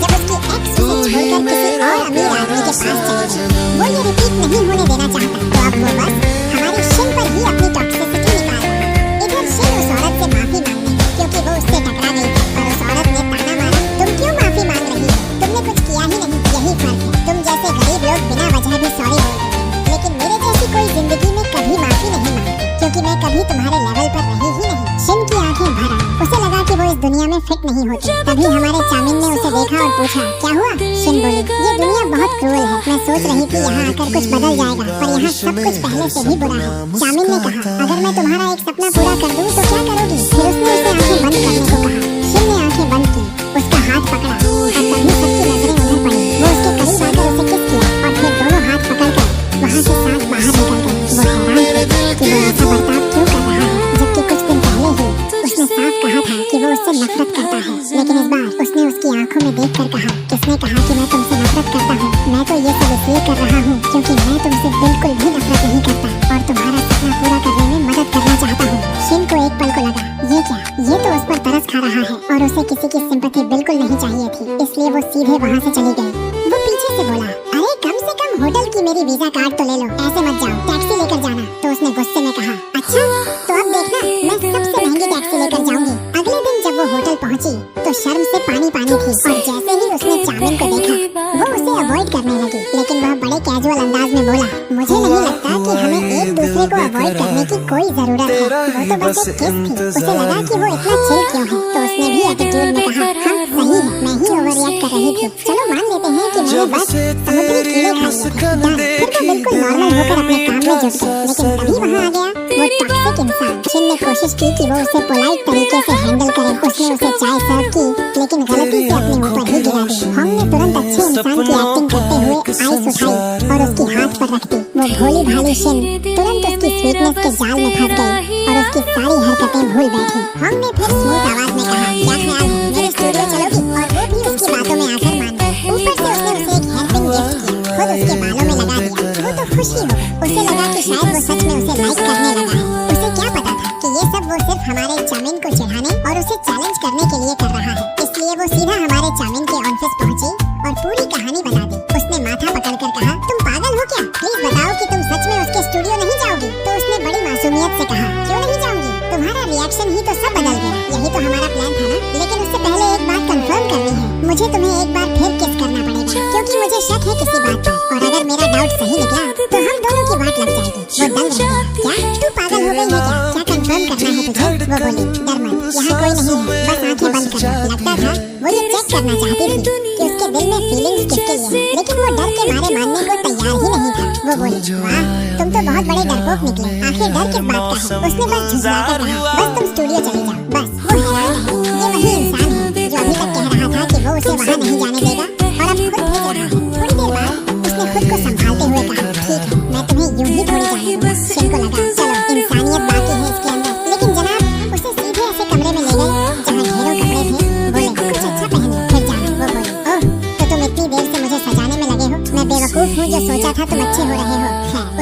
जब उसकी एक्स उसे छोड़कर किसी और अमीर आदमी के पास चली गई। वो ये रिपीट नहीं होने देना चाहता, तो अब वो बस हमारी शिन पर ही अपनी टॉक्सिसिटी निकाल रहा है। इधर शिन उस औरत से माफी मांगने गई क्योंकि वो उससे टकरा गई थी और उस औरत ने ताना मारा, तुम क्यों माफी मांग रही हो? तुमने कुछ किया ही नहीं, यही फर्क है। तुम जैसे गरीब लोग बिना वजह भी सॉरी बोल देते हैं, लेकिन मेरे जैसी कोई जिंदगी में कभी माफी नहीं मांगती, क्योंकि मैं कभी तुम्हारे लेवल पर रही ही नहीं। शिन की आंखें भर आई, उसे लगा कि वो इस दुनिया में फिट नहीं होती। तभी हमारे चामिन ने उसे देखा और पूछा, क्या हुआ? शिन बोली, ये दुनिया बहुत क्रूर है, मैं सोच रही थी यहाँ आकर कुछ बदल जाएगा, पर यहाँ सब कुछ पहले से ही बुरा है। चामिन ने कहा, अगर मैं तुम्हारा एक सपना पूरा कर दूँ तो क्या करोगी? फिर उसने उसे आंखें बंद करने को कहा। शिन ने आंखें बंद की, उसका हाथ पकड़ा और तभी सबकी नजरें उधर पड़ी। वो उसके करीब आकर उसे किस किया और फिर दोनों हाथ पकड़कर वहाँ से सांस बाहर निकल गई। वो हैरान थे कि वो ऐसा बर्ताव क्यों कर रहा है, जबकि कुछ दिन पहले ही उसने साफ कहा था कि वो उससे नफरत करता है। लेकिन इस बार उसने उसकी आंखों में देखकर कहा, किसने कहा कि मैं तुमसे नफरत करता हूँ? मैं तो ये सब इसलिए कर रहा हूँ क्योंकि मैं तुमसे बिल्कुल भी नफरत नहीं करता और तुम्हारा सपना पूरा करने में मदद करना चाहता हूँ। शिन को एक पल को लगा, ये क्या? ये तो उस पर तरस खा रहा है और उसे किसी की सिंपैथी बिल्कुल नहीं चाहिए थी, इसलिए वो सीधे वहाँ से चली गई। वो पीछे से बोला, अरे कम से कम होटल की मेरी वीजा कार्ड तो ले लो, ऐसे मत जाओ, टैक्सी लेकर जाना। तो उसने गुस्से में कहा, अच्छा तो अब देखना, मैं सबसे महंगी टैक्सी लेकर जाऊंगी। अगले दिन जब वो होटल पहुंची तो शर्म से पानी पानी थी और जैसे ही उसने चामिन को देखा वो उसे अवॉइड करने लगी, लेकिन वह बड़े कैजुअल अंदाज में बोला, मुझे नहीं लगता कि हमें एक दूसरे को अवॉइड करने की कोई जरूरत है, वो तो बस एक किस थी। उसे लगा कि वो इतना चिल क्यों है, तो उसने भी एटीट्यूड में कहा, हाँ सही है, मैं ही ओवररिएक्ट कर रही थी, चलो मान लेते हैं कि मैंने बस समुद्री कीड़े खा लिए थे। फिर वो बिल्कुल नॉर्मल होकर अपने काम में जुट गई, लेकिन तभी वहाँ आ गया वो टॉक्सिक इंसान। शिन ने कोशिश की कि वो उसे पोलाइट तरीके से हैंडल करे। उसने उसे चाय सर्व की, लेकिन गलती से अपने ऊपर ही गिरा दी। हॉन्ग ने तुरंत अच्छे इंसान की एक्टिंग करते हुए आइस उठाई और उसकी हाथ पर रख दी। वो भोली भाली शिन तुरंत उसकी स्वीटनेस के जाल में फंस गई और उसकी सारी हरकतें भूल बैठी। हॉन्ग ने फिर स्मूथ आवाज में कहा, क्या ख्याल है, मेरे स्टूडियो चलोगी? और वो भी उसकी बातों में आकर मान गई। ऊपर से उसने उसे एक हेयरपिन गिफ्ट किया, खुद उसके बालों में लगा दिया। वो तो खुश ही हो गई, उसे लगा कि शायद वो सच में उसे लाइक करने लगा है। उसे क्या पता था कि ये सब वो सिर्फ हमारे चामिन को चिढ़ाने और उसे चैलेंज करने के लिए कर रहा है। इसलिए वो सीधा हमारे चामिन के ऑफिस पहुंची और पूरी कहानी बता दी। उसने माथा पकड़कर कहा, तुम पागल हो क्या? प्लीज बताओ कि तुम सच में उसके स्टूडियो नहीं जाओगी? तो उसने बड़ी मासूमियत से कहा, क्यों नहीं जाऊंगी? तुम्हारा रिएक्शन ही तो सब बदल गया। यही तो हमारा प्लान था ना। लेकिन उससे पहले एक बात कंफर्म करनी है, मुझे तुम्हें एक बार फिर किस करना पड़ेगा, क्योंकि मुझे शक है किसी बात पर, और अगर मेरा डाउट सही निकला तो हम दोनों की बात लग जाएगी। वो दंग रह गया, क्या तू पागल हो गई है क्या? क्या कंफर्म करना है तुझे? वो बोली, डर मत, यहाँ कोई नहीं है, बस आंखें बंद कर। लगता था वो ये चेक करना चाहती थी कि उसके दिल में फीलिंग्स किसके लिए हैं, लेकिन वो डर के मारे मानने को तैयार ही नहीं था। वो बोली, वाह तुम तो बहुत बड़े डरपोक निकले, आखिर डर किस बात का है? उसने बस झुठलाकर कहा, बस तुम स्टूडियो चले जाओ। बस वो हैरान है, ये वही इंसान है जो अभी तक कह रहा था कि वो उसे वहाँ नहीं जाने देगा और अब खुद भेज रहा है। थोड़ी देर बाद उसने खुद को संभालते हुए कहा, ठीक है मैं तुम्हें यूं ही थोड़ी जाने दूंगा। शिन को लगा चलो इंसानियत बाकी है इसके अंदर, लेकिन जनाब उसे सीधे ऐसे कमरे में ले गए जहाँ ढेरों कपड़े थे। बोले कुछ अच्छा पहनो फिर जाना। वो बोली, ओह तो तुम इतनी देर से मुझे सजाने में लगे हो, मैं बेवकूफ हूँ जो सोचा था तुम अच्छे हो रहे हो।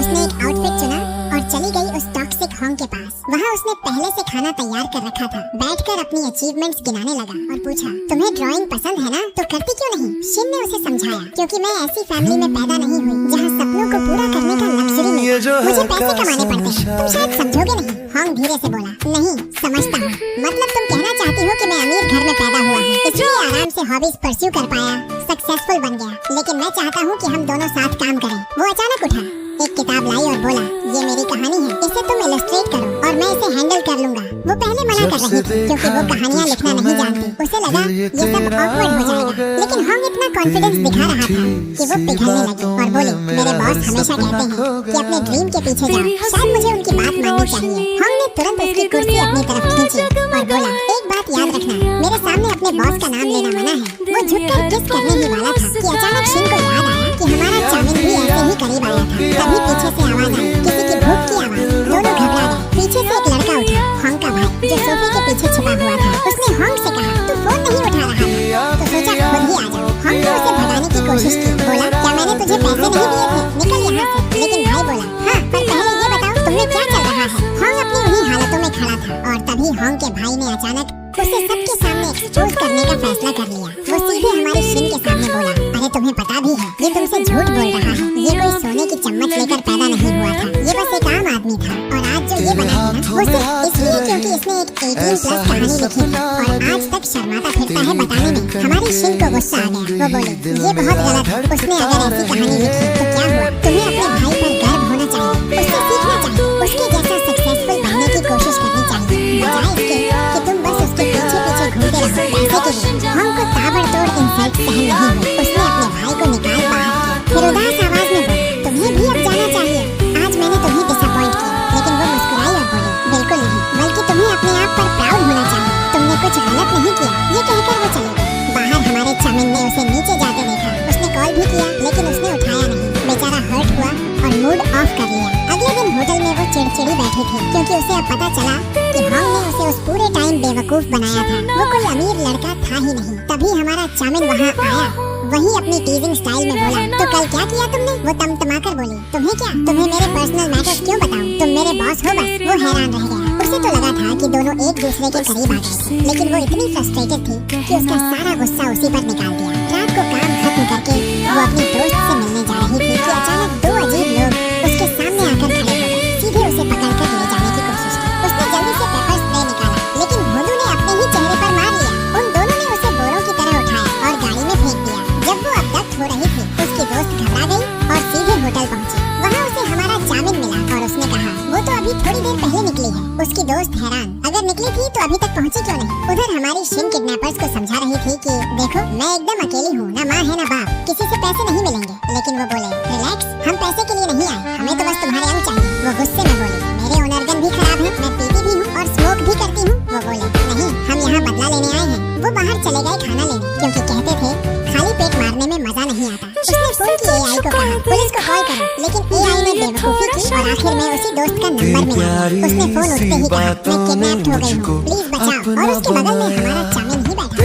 उसने एक आउटफिट चुना और चली गई उस टॉक्सिक हॉन्ग के पास। वहाँ उसने पहले से खाना तैयार कर रखा था। बैठकर अपनी अचीवमेंट्स गिनाने लगा और पूछा, तुम्हें ड्राइंग पसंद है ना, तो करती क्यों नहीं? शिन ने उसे समझाया, क्योंकि मैं ऐसी फैमिली में पैदा नहीं हुई जहाँ सपनों को पूरा करने का लग्जरी मिले, मुझे पैसे कमाने पड़ते हैं। तुम शायद समझोगे नहीं। हॉन्ग धीरे से बोला, नहीं समझता हूँ, मतलब तुम कहना चाहती हो कि मैं अमीर घर में पैदा हुआ हूँ इसलिए आराम से हॉबीज परस्यू कर पाया, सक्सेसफुल बन गया, लेकिन मैं चाहता हूँ कि हम दोनों साथ काम करें। वो अचानक उठा, एक किताब लाई और बोला, ये मेरी कहानी है, इसे तुम इलस्ट्रेट करो और मैं इसे हैंडल कर लूंगा। वो पहले मना कर रही थी क्योंकि वो कहानियाँ लिखना नहीं जानती। उसे लगा ये सब ऑकवर्ड हो जाएगा, लेकिन हॉन्ग इतना कॉन्फिडेंस दिखा रहा था कि वो पिघलने लगी और बोली, मेरे बॉस हमेशा कहते हैं कि अपने ड्रीम के पीछे जाओ, शायद मुझे उनकी बात माननी चाहिए। हॉन्ग ने तुरंत उसकी कुर्सी अपनी तरफ खींची और बोला, एक बात याद रखना, मेरे सामने अपने बॉस का नाम लेना मना है। वो झुककर किस करने ही वाला था कि अचानक शिन को याद आया कि हमारा चामिन भी ऐसे ही करीब आया था। तभी पीछे से आवाज आई, किसी की भूख की आवाज। दोनों घबरा गए। पीछे से एक लड़का उठा, हॉन्ग का भाई, जो सोफे के पीछे छिपा हुआ था। उसने हॉन्ग से कहा, तू फोन नहीं उठा रहा था तो सोचा खुद ही आ जाओ। हॉन्ग ने उसे भगाने की कोशिश की, बोला, क्या मैंने तुझे पैसे नहीं दिए थे, निकल यहाँ से। लेकिन भाई बोला, हाँ पर पहले ये बताओ तुम्हें क्या चल रहा है। हॉन्ग अपनी उन्हीं हालतों में खड़ा था और तभी हॉन्ग के भाई ने अचानक उसे सबके सामने एक्सपोज करने का फैसला कर लिया। वो सीधे हमारी शिन के सामने बोला, अरे तुम्हें पता भी है ये तुमसे झूठ बोल रहा है, ये कोई सोने की चम्मच लेकर पैदा नहीं हुआ था, ये बस एक आम आदमी था और आज जो ये बना है ना वो सिर्फ इसलिए क्योंकि इसने एक 18+ कहानी लिखी थी और आज तक शर्माता फिरता है बताने में। हमारी शिन को गुस्सा आ गया। वो बोली, ये बहुत गलत है, उसने अगर ऐसी कहानी लिखी तो क्या हुआ? तुम्हें अपने भाई पर गर्व होना चाहिए, उससे सीखना चाहिए, उसके जैसा सक्सेसफुल बनने की कोशिश करनी चाहिए, बजाय इसके कि तुम बस उसके पीछे पीछे घूमते रहो पैसे के लिए। हॉन्ग को ताबड़तोड़ इंसल्ट सहन नहीं हुई। उसने अपने भाई को निकाल बाहर, फिर उदास आवाज में बोली, तुम्हें भी अब जाना चाहिए, आज मैंने तुम्हें डिसअपॉइंट किया। लेकिन वो मुस्कुराई और बोली, बिल्कुल नहीं, बल्कि तुम्हें अपने आप पर प्राउड होना चाहिए, तुमने कुछ गलत नहीं किया। ये कहकर वो चली गई। बाहर हमारे चामिन ने उसे नीचे जाते देखा। उसने कॉल भी किया लेकिन उसने उठाया नहीं। बेचारा हर्ट हुआ और मूड ऑफ कर लिया। अगले दिन होटल में वो चिड़चिड़ी बैठी थी क्योंकि उसे अब पता चला कि हॉन्ग ने उसे उस पूरे टाइम बेवकूफ बनाया था। वो कोई अमीर लड़का था ही नहीं। तभी हमारा चामिन वहाँ आया, वही अपनी टीजिंग स्टाइल में बोला, तो कल क्या किया तुमने? वो तमतमाकर बोली, तुम्हें क्या, तुम्हें मेरे पर्सनल मैटर्स क्यों बताऊं? तुम मेरे बॉस हो बस। वो हैरान रह गया। उसे तो लगा था कि दोनों एक दूसरे के करीब आ गए, लेकिन वो इतनी फ्रस्ट्रेटेड थी कि उसका सारा गुस्सा उसी पर निकाल दिया। रात को काम खत्म करके वो अपनी दोस्त से मिलने जा रही थी कि अचानक दो अजीब लोग उसके सामने आकर खड़े हो गए। सीधे उसे पकड़कर ले जाने की कोशिश की। उसने जल्दी से पेपर स्प्रे निकाला, लेकिन भोलू ने अपने ही चेहरे पर मार लिया। उन दोनों ने उसे बोरों की तरह उठाया और गाड़ी में फेंक दिया। जब वो अबदक्त हो रही थी, उसकी दोस्त घबरा गई और सीधे होटल पहुंची। वहाँ उसे हमारा चामिन मिला और उसने कहा, वो तो अभी थोड़ी देर पहले निकली है। उसकी दोस्त हैरान, अगर निकली थी तो अभी तक पहुंची क्यों नहीं? उधर हमारी शिन किडनैपर्स को समझा रही थी कि देखो मैं एकदम अकेली हूँ, ना माँ है ना बाप, किसी से पैसे नहीं मिलेंगे। लेकिन वो बोले, रिलैक्स, हम पैसे के लिए नहीं आए, हमें तो बस तुम्हारे अंग चाहिए। वो गुस्से में बोली, मेरे ओनरगन भी खराब है, मैं पीती भी हूँ और स्मोक भी करती हूँ। वो बोले, नहीं, हम यहाँ बदला लेने आए हैं। वो बाहर चले गए खाना लेने, क्योंकि कहते थे खाली पेट मारने में मजा नहीं आता। उसने फोन की एआई को कहा, पुलिस को कॉल करो, लेकिन एआई ने बेवकूफी की और आखिर में उसी दोस्त का नंबर मिला। उसने फोन उठते ही कहा, मैं किडनैप्ड हो गई हूँ, प्लीज बचाओ। और उसके बगल में हमारा चामिन ही बैठा।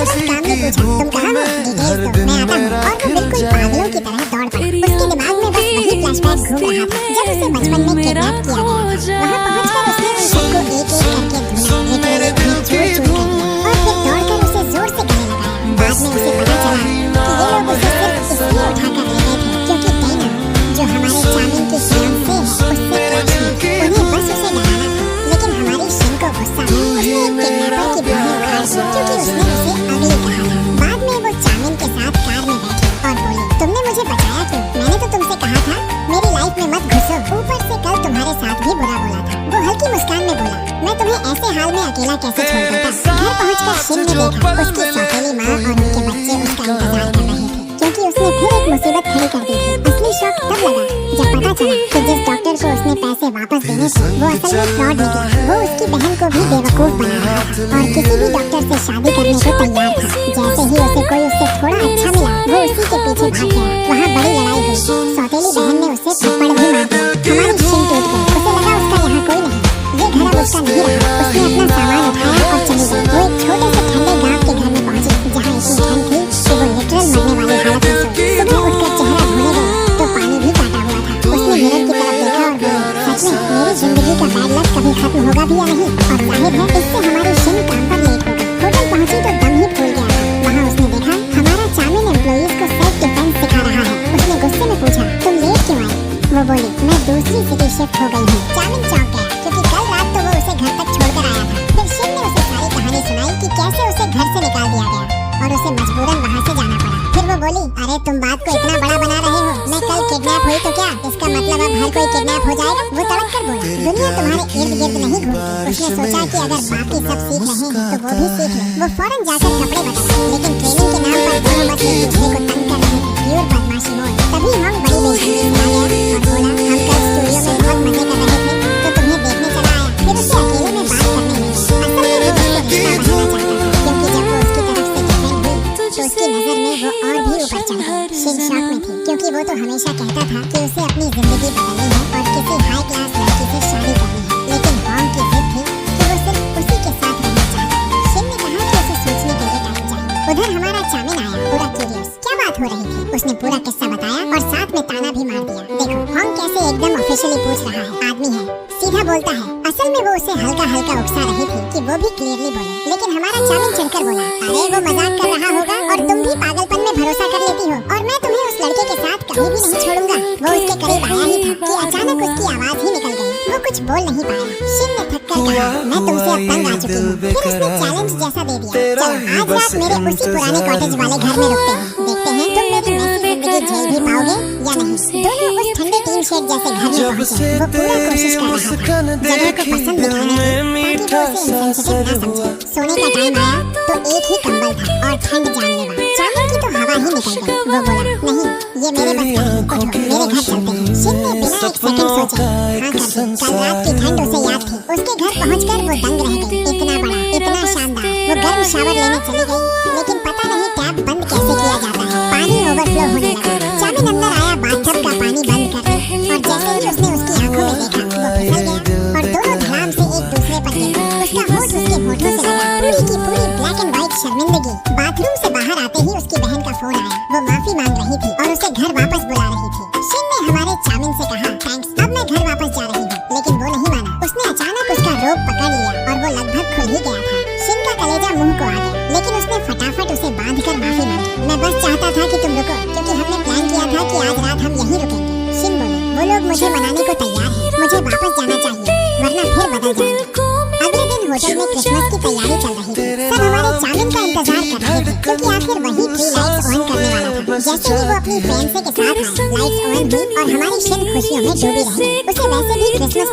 उसने तुरंत काम में पूछा, तुम कहाँ हो? डिटेल्स दो, मैं आता हूँ। और वो बिल्कुल पागलों की तरह दौड़ पड़ा। उसके दिमाग में बस वही फ्लैशबैक घूम रहा था जब उसे बचपन में किडनैप किया गया। वहाँ पहुंचकर उसने उन सबको एक एक करके ढूंढा, लेकिन उन्हें चूर-चूर कर दिया और फिर दौड़कर उसे जोर से गले लगाया। बाद में उसे पता चला कि ये लोग उसे सिर्फ इसलिए उठाकर ले गए थे क्योंकि डेना, जो हमारे चामिन की फियांसे है, उससे क्लच थी। उन्हें बस उसे डराना था। लेकिन हमारी शिन को गुस्सा आया। उसने एक किडनैपर की बाहें उखाड़ दी क्योंकि उसने उसे अगली कहा था। बाद में वो चामिन के साथ कार में बैठी और बोली, तुमने मुझे बचाया क्यों? मैंने तो तुमसे कहा था मेरी लाइफ में मत घुसो। ऊपर से कल तुम्हारे साथ भी बुरा बोला था। वो हल्की मुस्कान में बोला, मैं तुम्हें ऐसे हाल में अकेला कैसे छोड़ देता? घर पहुंचकर शिन ने देखा उसकी सौतेली माँ और उनके बच्चे उसका इंतजार कर रहे थे क्योंकि उसने फिर एक मुसीबत खड़ी कर दी थी। असली शौक तब लगा जब पता चला कि जिस डॉक्टर को उसने पैसे वापस देने थे वो असल में फ्रॉड निकला। वो उसकी बहन को भी बेवकूफ बना रहा था और किसी भी डॉक्टर से शादी करने को तैयार था। जैसे ही उसे कोई उससे थोड़ा अच्छा मिला वो उसी के पीछे भाग गया। वहाँ बड़ी लड़ाई हुई। सौतेली बहन ने उसे थप्पड़ भी मार दिया। हमारी शिन टूट गई। उसे लगा उसका यहाँ कोई नहीं, ये घर अब उसका नहीं रहा। उसने अपना सामान उठाया और चली गई। वो एक छोटे से ठंडे गांव के घर में पहुंची जहाँ इतनी ठंड थी कि वो लिटरल मरने वाली हालत में सोई। सुबह उठकर चेहरा धोने गई तो पानी भी काटा हुआ था। उसने मिरर की तरफ देखा और बोली, सच में मेरी जिंदगी का बैड लक कभी खत्म होगा भी या नहीं। और जाहिर है इससे हमारी शिन काम पर लेट हो गई। होटल पहुंची तो दम ही फूल गया था। वहाँ उसने देखा हमारा चामिन एम्प्लॉइज को सेल्फ डिफेंस सिखा रहा है। उसने गुस्से में पूछा, तुम लेट क्यों आई? वो बोली, मैं दूसरी सिटी शिफ्ट हो गई हूँ। चामिन चौंक गया क्योंकि कल रात तो वो उसे घर तक छोड़कर आया था। फिर शिन ने उसे सारी कहानी सुनाई कि कैसे उसे घर से निकाल दिया गया और उसे मजबूरन वहाँ से जाना पड़ा। फिर वो बोली, अरे तुम बात को इतना बड़ा बना रहे हो, मैं कल किडनैप हुई तो क्या इसका मतलब अब हर कोई किडनैप हो जाएगा? वो तड़क कर बोला, दुनिया तुम्हारे इर्द गिर्द नहीं घूमती। उसने सोचा कि अगर बाकी सब सीख रहे हैं तो वो भी सीख ले। वो फौरन जाकर कपड़े बदला, लेकिन ट्रेनिंग के नाम पर दोनों बस एक दूसरे को तंग कर रहे थे। प्योर बदमाशी मोड। तभी हम बड़ी बेशर्मी से आ गया और बोला, हम कल स्टूडियो में बहुत मजे कर रहे थे तो तुम्हें देखने चला आया। फिर उसे अकेले में बात करने लगी। असल में वो उसको रिश्ता बढ़ाना चाहता था क्योंकि जब वो उसकी तरफ से डिफेंड हुई तो उसकी नजर में वो और भी ऊपर चढ़ गई। शिन शॉक में थी क्योंकि वो तो हमेशा कहता था कि उसे अपनी जिंदगी बदलनी है और किसी हाई क्लास लड़की से शादी करनी है, लेकिन हॉन्ग की जिद थी कि वो सिर्फ उसी के साथ रहना चाहता है। शिन ने कहा कि उसे सोचने के लिए टाइम चाहिए। उधर हमारा चामिन आया पूरा क्यूरियस। क्या बात हो रही थी? उसने पूरा किस्सा बताया और साथ में ताना भी मार दिया। देखो हॉन्ग कैसे एकदम ऑफिशियली पूछ रहा है, आदमी है, सीधा बोलता है। असल में वो उसे हल्का हल्का उकसा रही थी कि वो भी क्लियरली बोले, लेकिन हमारा चामिन चढ़कर बोला, अरे वो मजाक कर रहा होगा और तुम भी पागलपन में भरोसा कर लेती हो और मैं तुम्हें उस लड़के के साथ कहीं भी नहीं छोड़ूंगा। वो उसके करीब आया ही था कि अचानक उसकी आवाज ही निकल गई। वो कुछ बोल नहीं पाया। शिन ने थक कर कहा, मैं तुमसे अब तंग आ चुकी हूँ। फिर उसने चैलेंज जैसा दे दिया, चलो आज रात मेरे उसी पुराने कॉटेज वाले घर में रुकते हैं, देखते हैं तुम मेरी मैसी जिंदगी झेल भी पाओगे या नहीं। दोनों उस ठंडे टीन शेड जैसे घर में पहुंचे। वो पूरा कोशिश कर रहा था जगह को पसंद दिखाने की ताकि वो उसे इनसेंसिटिव न समझे। सोने का टाइम आया तो एक ही कंबल था और ठंड जानलेवा। चामिन की तो हवा ही निकल गई। वो बोला, नहीं ये मेरे बस का नहीं, उठो मेरे घर चलते हैं। शिन ने बिना एक सेकंड सोचे हाँ कर दी। कल रात की ठंड उसे याद थी। उसके घर पहुंचकर वो दंग रह गई। इतना बड़ा, इतना शानदार। वो गर्म शावर लेने चली गई, लेकिन पता नहीं टैप बंद कैसे किया जाता है। पानी ओवरफ्लो होने लगा। चामिन अंदर आया बाथटब का पानी बंद कर और जैसे ही उसने उसकी आंखों में देखा वो फिसल गया और दोनों धड़ाम से एक दूसरे पर गिर गए। उसका होश उसके होठों से लगा। पूरी की पूरी ब्लैक एंड व्हाइट शर्मिंदगी। बाथरूम से बाहर आते ही उसकी बहन का फोन आया। वो माफी मांग रही थी और उसे घर वापस बुला रही थी। शिन ने हमारे चामिन से कहा, थैंक्स, अब मैं घर वापस जा रही हूँ, लेकिन वो नहीं माना। उसने अचानक उसका रोब पकड़ लिया और वो लगभग खुल ही गया था। शिन का कलेजा मुंह को आ गया, लेकिन उसने फटाफट उसे बांधकर माफी मांगी। मैं बस चाहता था कि तुम रुको क्योंकि हमने प्लान किया था कि आज रात हम यहीं रुकेंगे। शिन बोली, वो लोग मुझे मनाने को तैयार हैं, मुझे वापस जाना चाहिए वरना फिर बदल जाएंगे। अगले दिन होटल में क्रिसमस की तैयारी चल रही थी। सब हमारे चामिन का इंतजार कर रहे थे क्योंकि आखिर वही थ्री लाइट्स ऑन करने वाला था। जैसे ही वो अपनी फ्रेंड्स के साथ आए, लाइट्स ऑन हुई और हमारी शिन खुशियों में डूबी रही। उसे वैसे भी क्रिसमस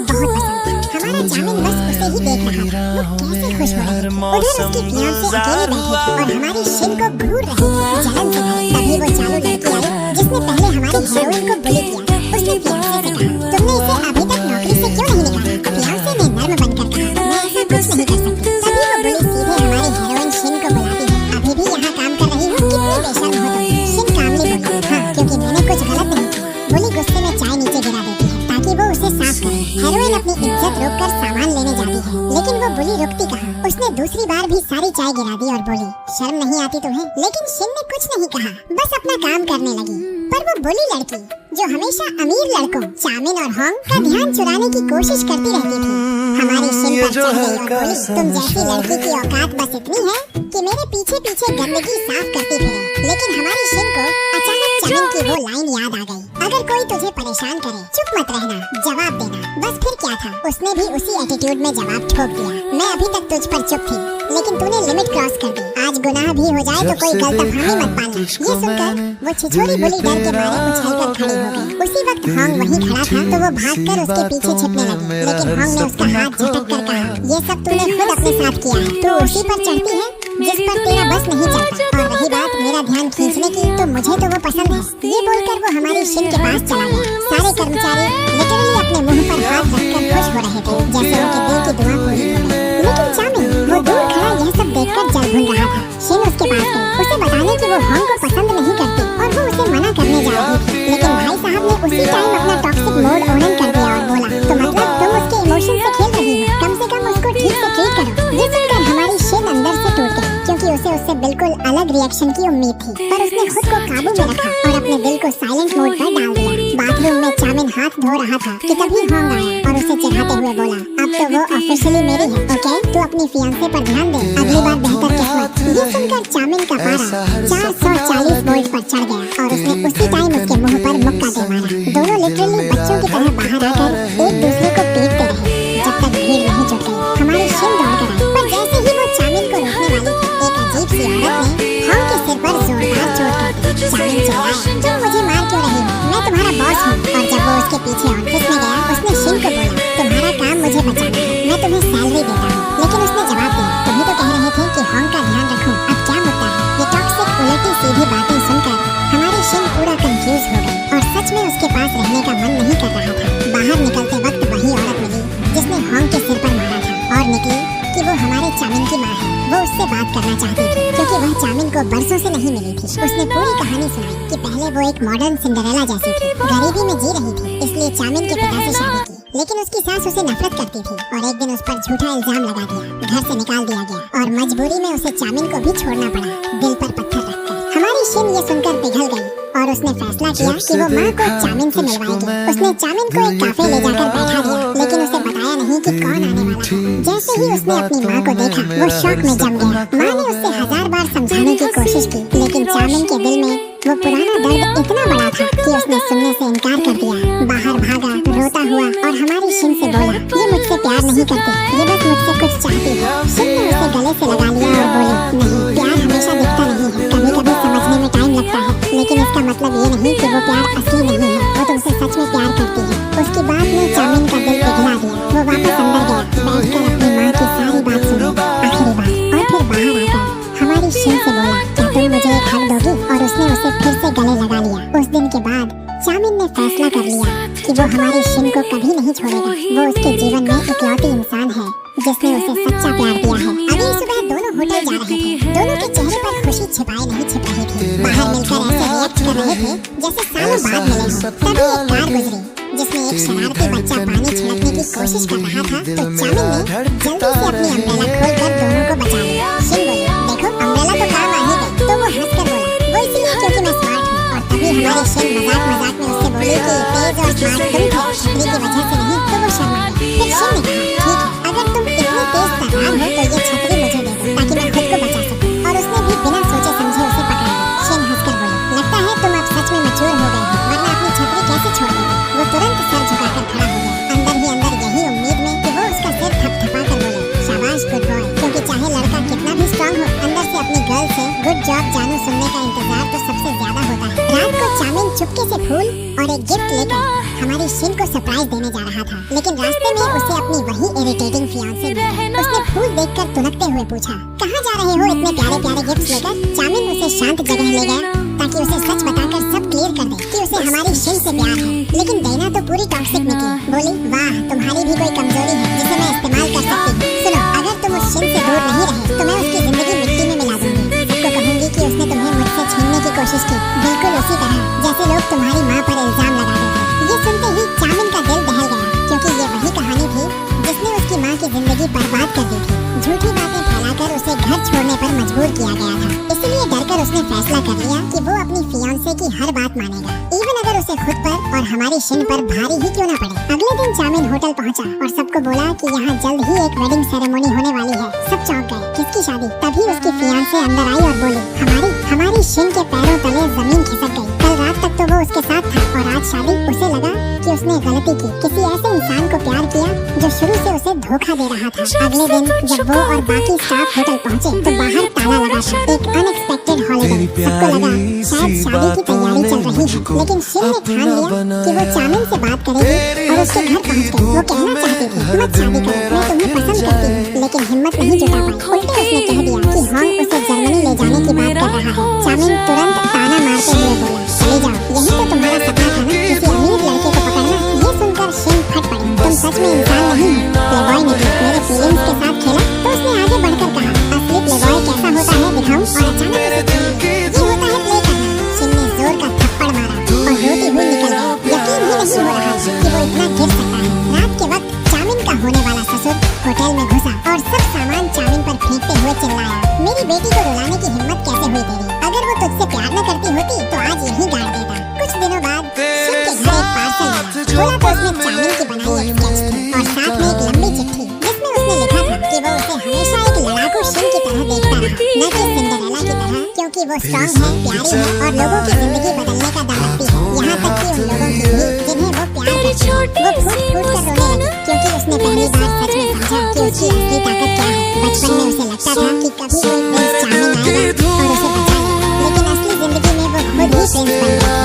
ट्री बहुत पसंद था। हमारा चामिन बस उसे ही देख रहा था। वो कैसे खुश हो रही थी। उधर उसकी फियांसे अकेले बैठी थी और हमारी शिन को घूर रही थी जलन से भरी। तभी वो चालू लड़की आई जिसने पहले हमारी हेरोइन को बुली किया। उसने फियांसे से कहा, तुमने इसे अभी तक नौकरी से क्यों नहीं निकाला? फियांसे ने नर्म बनकर कहा, मैं ऐसा कुछ नहीं कर सकती। तभी वो बुली सीधे हमारी हेरोइन शिन को बुलाती है, अभी भी यहाँ काम कर रही हो? कितनी बेशर्म हो तुम। शिन कामली बोली, हाँ क्योंकि मैंने कुछ गलत नहीं किया। बुली गुस्से में चाय नीचे गिरा देती है ताकि वो उसे साफ करे। हेरोइन अपनी इज्जत रोककर सामान लेने जाती है, लेकिन वो बुली रुकती कहाँ। उसने दूसरी बार भी सारी चाय गिरा दी और बोली, शर्म नहीं आती तुम्हें? लेकिन शिन ने कुछ नहीं कहा, बस अपना काम करने लगी। पर वो बुली लड़की जो हमेशा अमीर लड़कों चामिन और हॉन्ग का ध्यान चुराने की कोशिश करती रहती थी, हमारी शिन पर चढ़ गई और बोली, तुम जैसी लड़की की औकात बस इतनी है कि मेरे पीछे पीछे गंदगी साफ करती फिरे। लेकिन हमारी शिन को अचानक चामिन की वो लाइन याद आ गई, अगर कोई तुझे परेशान करे चुप मत रहना, जवाब देना। बस फिर क्या था, उसने भी उसी एटीट्यूड में जवाब ठोक दिया, मैं अभी तक तुझ पर चुप थी लेकिन तूने लिमिट क्रॉस कर दी। आज गुनाह भी हो जाए तो कोई गलतफहमी मत पाना। ये सुनकर वो छिछोरी बुली डर के मारे उछलकर खड़ी हो गई। उसी वक्त हॉन्ग वहीं खड़ा था तो वो भागकर उसके पीछे छिपने लगी, लेकिन हॉन्ग ने उसका हाथ झटक कर कहा, ये सब तूने खुद अपने साथ किया है, तू उसी पर चढ़ती है। जिस पर तेरा बस नहीं चलता। और रही बात मेरा ध्यान खींचने की, तो मुझे तो वो पसंद है। ये बोलकर वो हमारी शिन के पास चला गया। सारे कर्मचारी लिटरली अपने मुंह पर हाथ रखकर खुश हो रहे थे, जैसे उनके दिल की दुआ पूरी हो गई। लेकिन चामिन वो दूर खड़ा यह सब देखकर जल भून रहा था। शिन उसके पास गई, उसे बताने कि वो हॉन्ग को पसंद नहीं करती और वो उसे मना करने जा रही थी। लेकिन भाई साहब ने उसी टाइम अपना टॉक्सिक मोड ऑन कर दिया और बोला, तो मतलब तुम उसके इमोशन से खेल रही हो, कम से कम उसको ठीक से ट्रीट करो। ये सुनकर हमारी शिन अंदर से टूट गई, क्योंकि उसे उससे बिल्कुल अलग रिएक्शन की उम्मीद थी। पर उसने खुद को काबू में रखा और अपने दिल को साइलेंट मोड पर डाल दिया। बाथरूम में चामिन हाथ धो रहा था कि तभी हॉन्ग आया और उसे चिढ़ाते हुए बोला, अब तो वो ऑफिशियली मेरी है, ओके? तू अपनी फियांसे पर ध्यान दे, अगली बार बेहतर किस्मत। ये सुनकर चामिन का पारा 440 वोल्ट पर चढ़ गया और उसने उसी टाइम उसके मुंह पर मुक्का दे मारा। दोनों लिटरली बच्चों की तरह बाहर आकर एक दूसरे को पीटते रहे जब तक भीड़ नहीं जुट गई। हमारी शिन दौड़कर आई, पर जैसे ही वो चामिन को रोकने वाली थी, एक अजीब सी औरत ने हॉन्ग के सिर पर जोरदार चोट कर दी। चामिन चिल्लाया, तुम मुझे मार क्यों रही हो? मैं तुम्हारा बॉस हूँ। और जब वो उसके पीछे ऑफिस में गया, उसने शिन को बोला, तुम्हारा काम मुझे बचाना है, मैं तुम्हें सैलरी देता हूँ। लेकिन उसने जवाब दिया, तुम ही तो कह रहे थे कि हॉन्ग का ध्यान रखूं, अब क्या मुद्दा है? ये टॉक्सिक उलटी सीधी बातें सुनकर हमारी शिन पूरा कंफ्यूज हो गई और सच में उसके पास रहने का मन नहीं कर रहा था। बाहर निकलते वक्त वही औरत मिली जिसने हॉन्ग के सिर पर मारा था और निकली कि वो हमारे चामिन की माँ है। वो उससे बात करना चाहती थी क्योंकि वह चामिन को बरसों से नहीं मिली थी। उसने पूरी कहानी सुनाई कि पहले वो एक मॉडर्न सिंड्रेला जैसी थी, गरीबी में जी रही थी, इसलिए चामिन के पिता से शादी की। लेकिन उसकी सास उसे नफरत करती थी और एक दिन उस पर झूठा इल्जाम लगा दिया, घर से निकाल दिया गया और मजबूरी में उसे चामिन को भी छोड़ना पड़ा, दिल पर पत्थर रखकर। हमारी शिन ये सुनकर पिघल गई और उसने फैसला किया कि वो माँ को चामिन से मिलवाएगी। उसने चामिन को एक कैफे ले जाकर बैठा दिया, लेकिन उसे बताया नहीं कि कौन आने वाला है। जैसे ही उसने अपनी माँ को देखा, वो शॉक में जम गया। माँ ने उससे 1000 बार समझाने की कोशिश की, लेकिन चामिन के दिल में वो पुराना दर्द इतना बड़ा था कि उसने सुनने से इनकार कर दिया। बाहर भागा, रोता हुआ और हमारी शिन से बोला, ये मुझसे प्यार नहीं करती, ये बस मुझसे कुछ चाहती है। शिन ने उसे गले से लगा लिया और बोली, नहीं, प्यार हमेशा दिखता नहीं है, कभी कभी समझने में टाइम लगता है, लेकिन इसका मतलब ये नहीं कि वो प्यार असली नहीं है, वो तुमसे सच में प्यार करती है। उसकी बात ने चामिन का दिल पिघला दिया। वो वापस अंदर गया, बैठकर अपनी माँ की सारी बात सुनी, आखिरी बात, और फिर बाहर आकर हमारी शिन से बोला, क्या तुम मुझे एक हक दोगी? और उसने उसे फिर से गले लगा लिया। उस दिन के बाद चामिन ने फैसला कर लिया कि वो हमारी शिन को कभी नहीं छोड़ेगा। वो उसके जीवन में इकलौती इंसान है जिसने उसे सच्चा प्यार दिया है। अगली सुबह दोनों होटल जा रहे थे। दोनों के चेहरे पर खुशी छिपाए नहीं छिप रही थी। बाहर मिलकर ऐसे रिएक्ट कर रहे थे जैसे सालों बाद मिले हों। तभी एक कार गुजरी जिसमें एक शरारती बच्चा पानी छिड़कने की कोशिश कर रहा था, तो चामिन ने जल्दी से अपनी अम्ब्रेला खोलकर दोनों को बचा लिया। शिन बोली, देखो अम्ब्रेला तो काम आ ही गई। तो वो हंसकर बोला, वो इसलिए क्योंकि मैं स्मार्ट हूँ। और तभी हमारी शिन मजाक मजाक में उससे बोली कि तेज और स्मार्ट तुम थे, छतरी की वजह से नहीं। तो वो शर्मा गई। फिर शिन ने कहा, ठीक है, अगर तुम इतनी तेज तर्रार हो तो ये छतरी मुझे दे दो ताकि मैं खुद को बचा सकूं। और उसने भी बिना सोचे समझे उसे पकड़ लिया। शिन हंसकर बोली, लगता है तुम अब सच में मैच्योर हो गए हो, वरना अपनी छतरी कैसे छोड़ देते? वो तुरंत सर झुकाकर खड़ा हो गया, अंदर ही अंदर यही उम्मीद में कि वो उसका सिर थपथपा कर बोले, शाबाश गुड बॉय। क्योंकि चाहे लड़का कितना भी स्ट्रांग हो, अंदर से अपनी गर्ल से गुड जॉब जानू सुनने का इंतजार तो सबसे ज्यादा होता है। रात को चामिन चुपके से फूल और एक गिफ्ट लेकर हमारी शिन को सरप्राइज देने जा रहा था, लेकिन रास्ते में उसे अपनी वही इरिटेटिंग फियांसे मिली। उसने फूल देखकर तुनकते हुए पूछा, कहाँ जा रहे हो इतने प्यारे प्यारे गिफ्ट्स लेकर? चामिन उसे शांत जगह ले गया ताकि उसे सच बताकर सब क्लियर कर दे कि उसे हमारी शिन से प्यार है। लेकिन देना तो पूरी टॉक्सिक निकली। बोली, वाह, तुम्हारी भी कोई कमजोरी है जिसे मैं इस्तेमाल कर सकती हूँ। सुनो, अगर तुम उस शिन से दूर नहीं रहे तो मैं उसकी जिंदगी मिट्टी में मिला दूंगी। सबको कहूंगी कि उसने तुम्हें मुझसे छीनने की कोशिश की, बिल्कुल उसी तरह जैसे लोग तुम्हारी माँ पर इल्जाम लगाते थे। ये सुनते ही चामिन का दिल दहल गया, क्योंकि ये वही कहानी थी जिसने उसकी माँ की जिंदगी बर्बाद कर दी थी। झूठी बातें फैलाकर उसे घर छोड़ने पर मजबूर किया गया था, इसलिए डरकर उसने फैसला कर लिया कि वो अपनी फियांसे की हर बात मानेगा, इवन अगर उसे खुद पर और हमारी शिन पर भारी ही क्यों ना पड़े। अगले दिन चामिन होटल पहुंचा और सबको बोला कि यहाँ जल्द ही एक वेडिंग सेरेमनी होने वाली है। सब चौंक गए, किसकी शादी? तभी उसकी फियांसे अंदर आई और बोली, हमारी शिन के पैरों तले जमीन खिसक गई। कल रात तक तो वो उसके साथ था और आज शादी। उसे लगा कि उसने गलती की, किसी ऐसे इंसान को प्यार किया जो शुरू से उसे धोखा दे रहा था। अगले दिन जब वो और बाकी स्टाफ होटल पहुँचे तो बाहर ताला लगा था। एक अनएक्सपेक्टेड हॉलिडे। सबको लगा शायद शादी की तैयारी चल रही है, लेकिन शिन ने ठान लिया कि वो चामिन से बात करेगी और उसके घर पहुँच गई। वो कहना चाहती थी, मत शादी करो, मैं तुम्हें पसंद करती हूँ, लेकिन हिम्मत नहीं जुटा पाई। उल्टे उसने कह दिया कि हॉन्ग उसे जर्मनी ले जाने की बात कर रहा है। चामिन तुरंत ताना मारते हुए बोला, चले जाओ, यही तो तुम्हारा सपना था ना, किसी अमीर लड़के को पकड़ना। ये सुनकर शिन फट पड़ी, तुम सच में इंसान नहीं हो। प्लेबॉय ने मेरे फीलिंग्स के साथ खेला। तो उसने आगे बढ़कर कहा, असली प्लेबॉय कैसा होता है दिखाऊं। और अचानक उसे थम गया। ये होता है प्ले करना। शिन ने जोर का थप्पड़ मारा और रोती हुई निकल गई। यकीन ही नहीं हो रहा कि वो इतना गिर सकता है। रात के वक्त चामिन का होने वाला ससुर होटल में घुसा और सब सामान चामिन पर फेंकते हुए चिल्लाया, मेरी बेटी को रुलाने की हिम्मत कैसे हुई तेरी? अगर वो तुझसे प्यार न करती होती तो आज यहीं गाड़ देता। कुछ दिनों बाद शिन के घर एक पार्सल आया। खोला तो उसमें चामिन की बनाई एक स्केच थी और साथ में एक लंबी चिट्ठी जिसमें उसने लिखा था कि वो उसे हमेशा एक लड़ाकू शिन की तरह देखता रहा, न कि सिंड्रेला की तरह, क्योंकि वो स्ट्रॉन्ग है, प्यारी है और लोगों की जिंदगी बदलने का दाव रखती है। यहाँ तक कि उन लोगों की भी जिन्हें वो प्यार करती है। वो फूट फूट कर रोने लगी क्योंकि उसने पहली बार सच में समझा कि उसकी असली ताकत क्या है। बचपन में उसे लगता था कि कभी कोई प्रिंस चामिन आएगा और उसे बचा लेगा, लेकिन असली जिंदगी में वो खुद ही प्रिंस बन गया और अपने लिए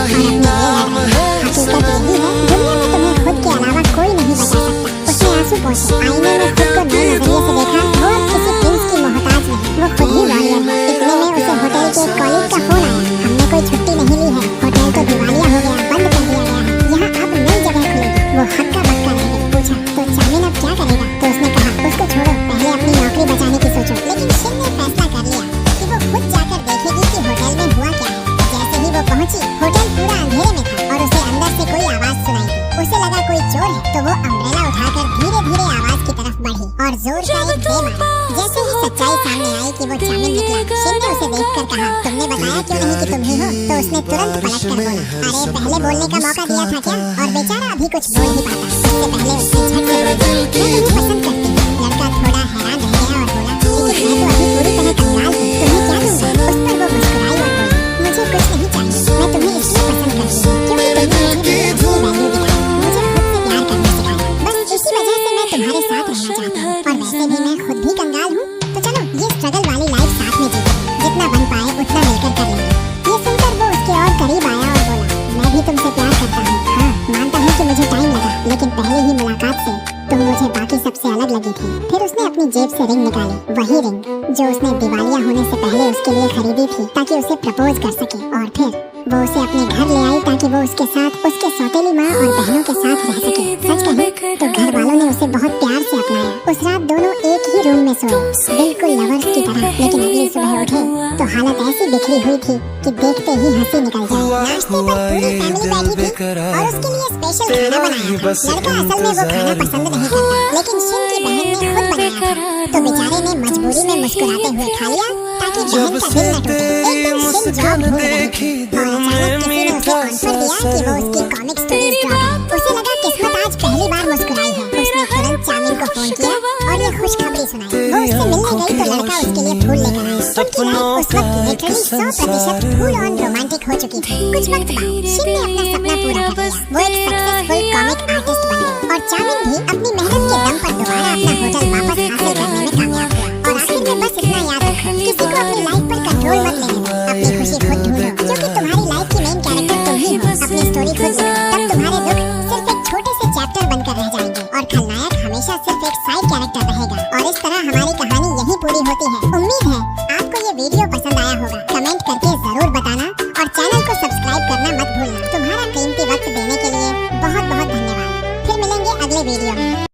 लड़ रहा है। हकीकत यही है, दुनिया में तुम्हें खुद के अलावा कोई नहीं बचा सकता। उसने आंसू पोंछे, आईने में खुद को नए नजरिए से देखा। वो अब किसी प्रिंस की मोहताज नहीं, वो खुद ही वॉरियर है। इतने में उसे होटल के एक कॉलेज का फोन आया, हमने कोई छुट्टी नहीं ली है, होटल तो दिवालिया हो गया, बंद कर दिया गया है, यहाँ अब नई जगह खुलेगी। वो हक्का बक्का रह गई। पूछा, तो चामिन अब क्या करेगा? तो उसने कहा, उसको छोड़ो, पहले अपनी नौकरी बचाने की सोचो। लेकिन शिन ने फैसला कर लिया कि वो खुद जाकर देखेगी कि होटल में हुआ क्या है। जैसे ही वो पहुंची, होटल पूरा अंधेरे में था और उसे अंदर से कोई आवाज सुनाई दी। उसे लगा कोई चोर है, तो वो अम्ब्रेला उठाकर धीरे धीरे आवाज की तरफ बढ़ी और जोर का एक दे मारा। जैसे ही सच्चाई सामने आई कि वो चामिन निकला, शिन ने उसे देखकर कहा, तुमने बताया क्यों नहीं कि तुम ही हो? तो उसने तुरंत पलट कर बोला, अरे पहले बोलने का मौका दिया था क्या? और बेचारा अभी कुछ बोल नहीं पाता। इससे पहले उसने झट से बोल दिया, मैं तुम्हें पसंद करती हूँ। लड़का थोड़ा हैरान रह गया और बोला, लेकिन मैं तो अभी पूरी तरह कंगाल हूँ, तुम्हें क्या दूंगा? उस पर वो मुस्कुराई और बोली, मुझे कुछ नहीं चाहिए, मैं तुम्हें इसलिए पसंद करती हूँ क्योंकि तुमने मुझे अपनी वैल्यू दिखाई, मुझे खुद से प्यार करना सिखाया। बस इसी वजह से मैं तुम्हारे साथ रहना चाहती हूँ। और वैसे भी मैं खुद भी कंगाल हूँ, तो चलो ये स्ट्रगल वाली लाइफ साथ में जीते, जितना बन पाए उतना मिलकर कर लेंगे। ये सुनकर वो उसके और करीब आया और बोला, मैं भी तुमसे प्यार करता हूँ। हाँ, मानता हूँ कि मुझे टाइम लगा, लेकिन पहली ही मुलाकात से तुम मुझे बाकी सबसे अलग लगी थी। फिर उसने अपनी जेब से रिंग निकाली, वही रिंग जो उसने दिवालिया होने से पहले उसके लिए खरीदी थी ताकि उसे प्रपोज कर सके। और फिर वो उसे अपने घर ले आई ताकि वो उसके साथ, उसके सौतेली माँ और बहनों के साथ रह सके। सच कहूं तो घर वालों ने उसे बहुत प्यार से अपनाया। उस रात दोनों एक ही रूम में सोए, बिल्कुल लवर्स की तरह। लेकिन अगली सुबह उठे तो हालत ऐसी बिखरी हुई थी कि देखते ही हंसी निकल जाए। नाश्ते पर पूरी फैमिली बैठी थी और उसके लिए स्पेशल खाना बनाया था। लड़का असल में वो खाना पसंद नहीं करता, लेकिन शिन की बहन ने खुद बनाया था, तो बेचारे ने मजबूरी में मुस्कुराते हुए खा लिया ताकि बहन का दिल न टूटे। एक दिन शिन जॉब ढूंढ रही थी और अचानक किसी ने उसे ऑफर दिया कि वो उसकी कॉमिक स्टोरीज ड्रॉ। उसे लगा किस्मत आज पहली बार मुस्कुराई है। उसने तुरंत चामिन को फोन किया और ये खुशखबरी सुनाई। वो उससे मिलने गई तो लड़का उसके लिए फूल लेकर आया। उनकी लाइफ उस वक्त लिटरली 100% फुल ऑन रोमांटिक हो चुकी थी। कुछ वक्त बाद शिन ने अपना सपना पूरा कर लिया। वो एक सक्सेसफुल कॉमिक आर्टिस्ट बन गई और चामिन भी अपनी मेहनत के दम पर दोबारा अपना होटल वापस हासिल करने में कामयाब हुआ। और आखिर में बस इतना याद रखो, किसी को अपनी लाइफ पर कंट्रोल मत लेने दो। अपनी खुशी खुद ढूंढो, क्योंकि तुम्हारी लाइफ की मेन कैरेक्टर तुम ही हो। अपनी स्टोरी खुद लिखो, तब तुम्हारे दुख सिर्फ एक छोटे से चैप्टर बनकर रह जाएंगे और खलनायक हमेशा सिर्फ एक साइड कैरेक्टर रहेगा। और इस तरह हमारी कहानी यहीं पूरी होती है। उम्मीद है आपको ये वीडियो पसंद आया होगा। कमेंट करके जरूर बताना और चैनल को सब्सक्राइब करना मत भूलना। तुम्हारा कीमती वक्त देने के लिए बहुत बहुत धन्यवाद। फिर मिलेंगे अगले वीडियो में।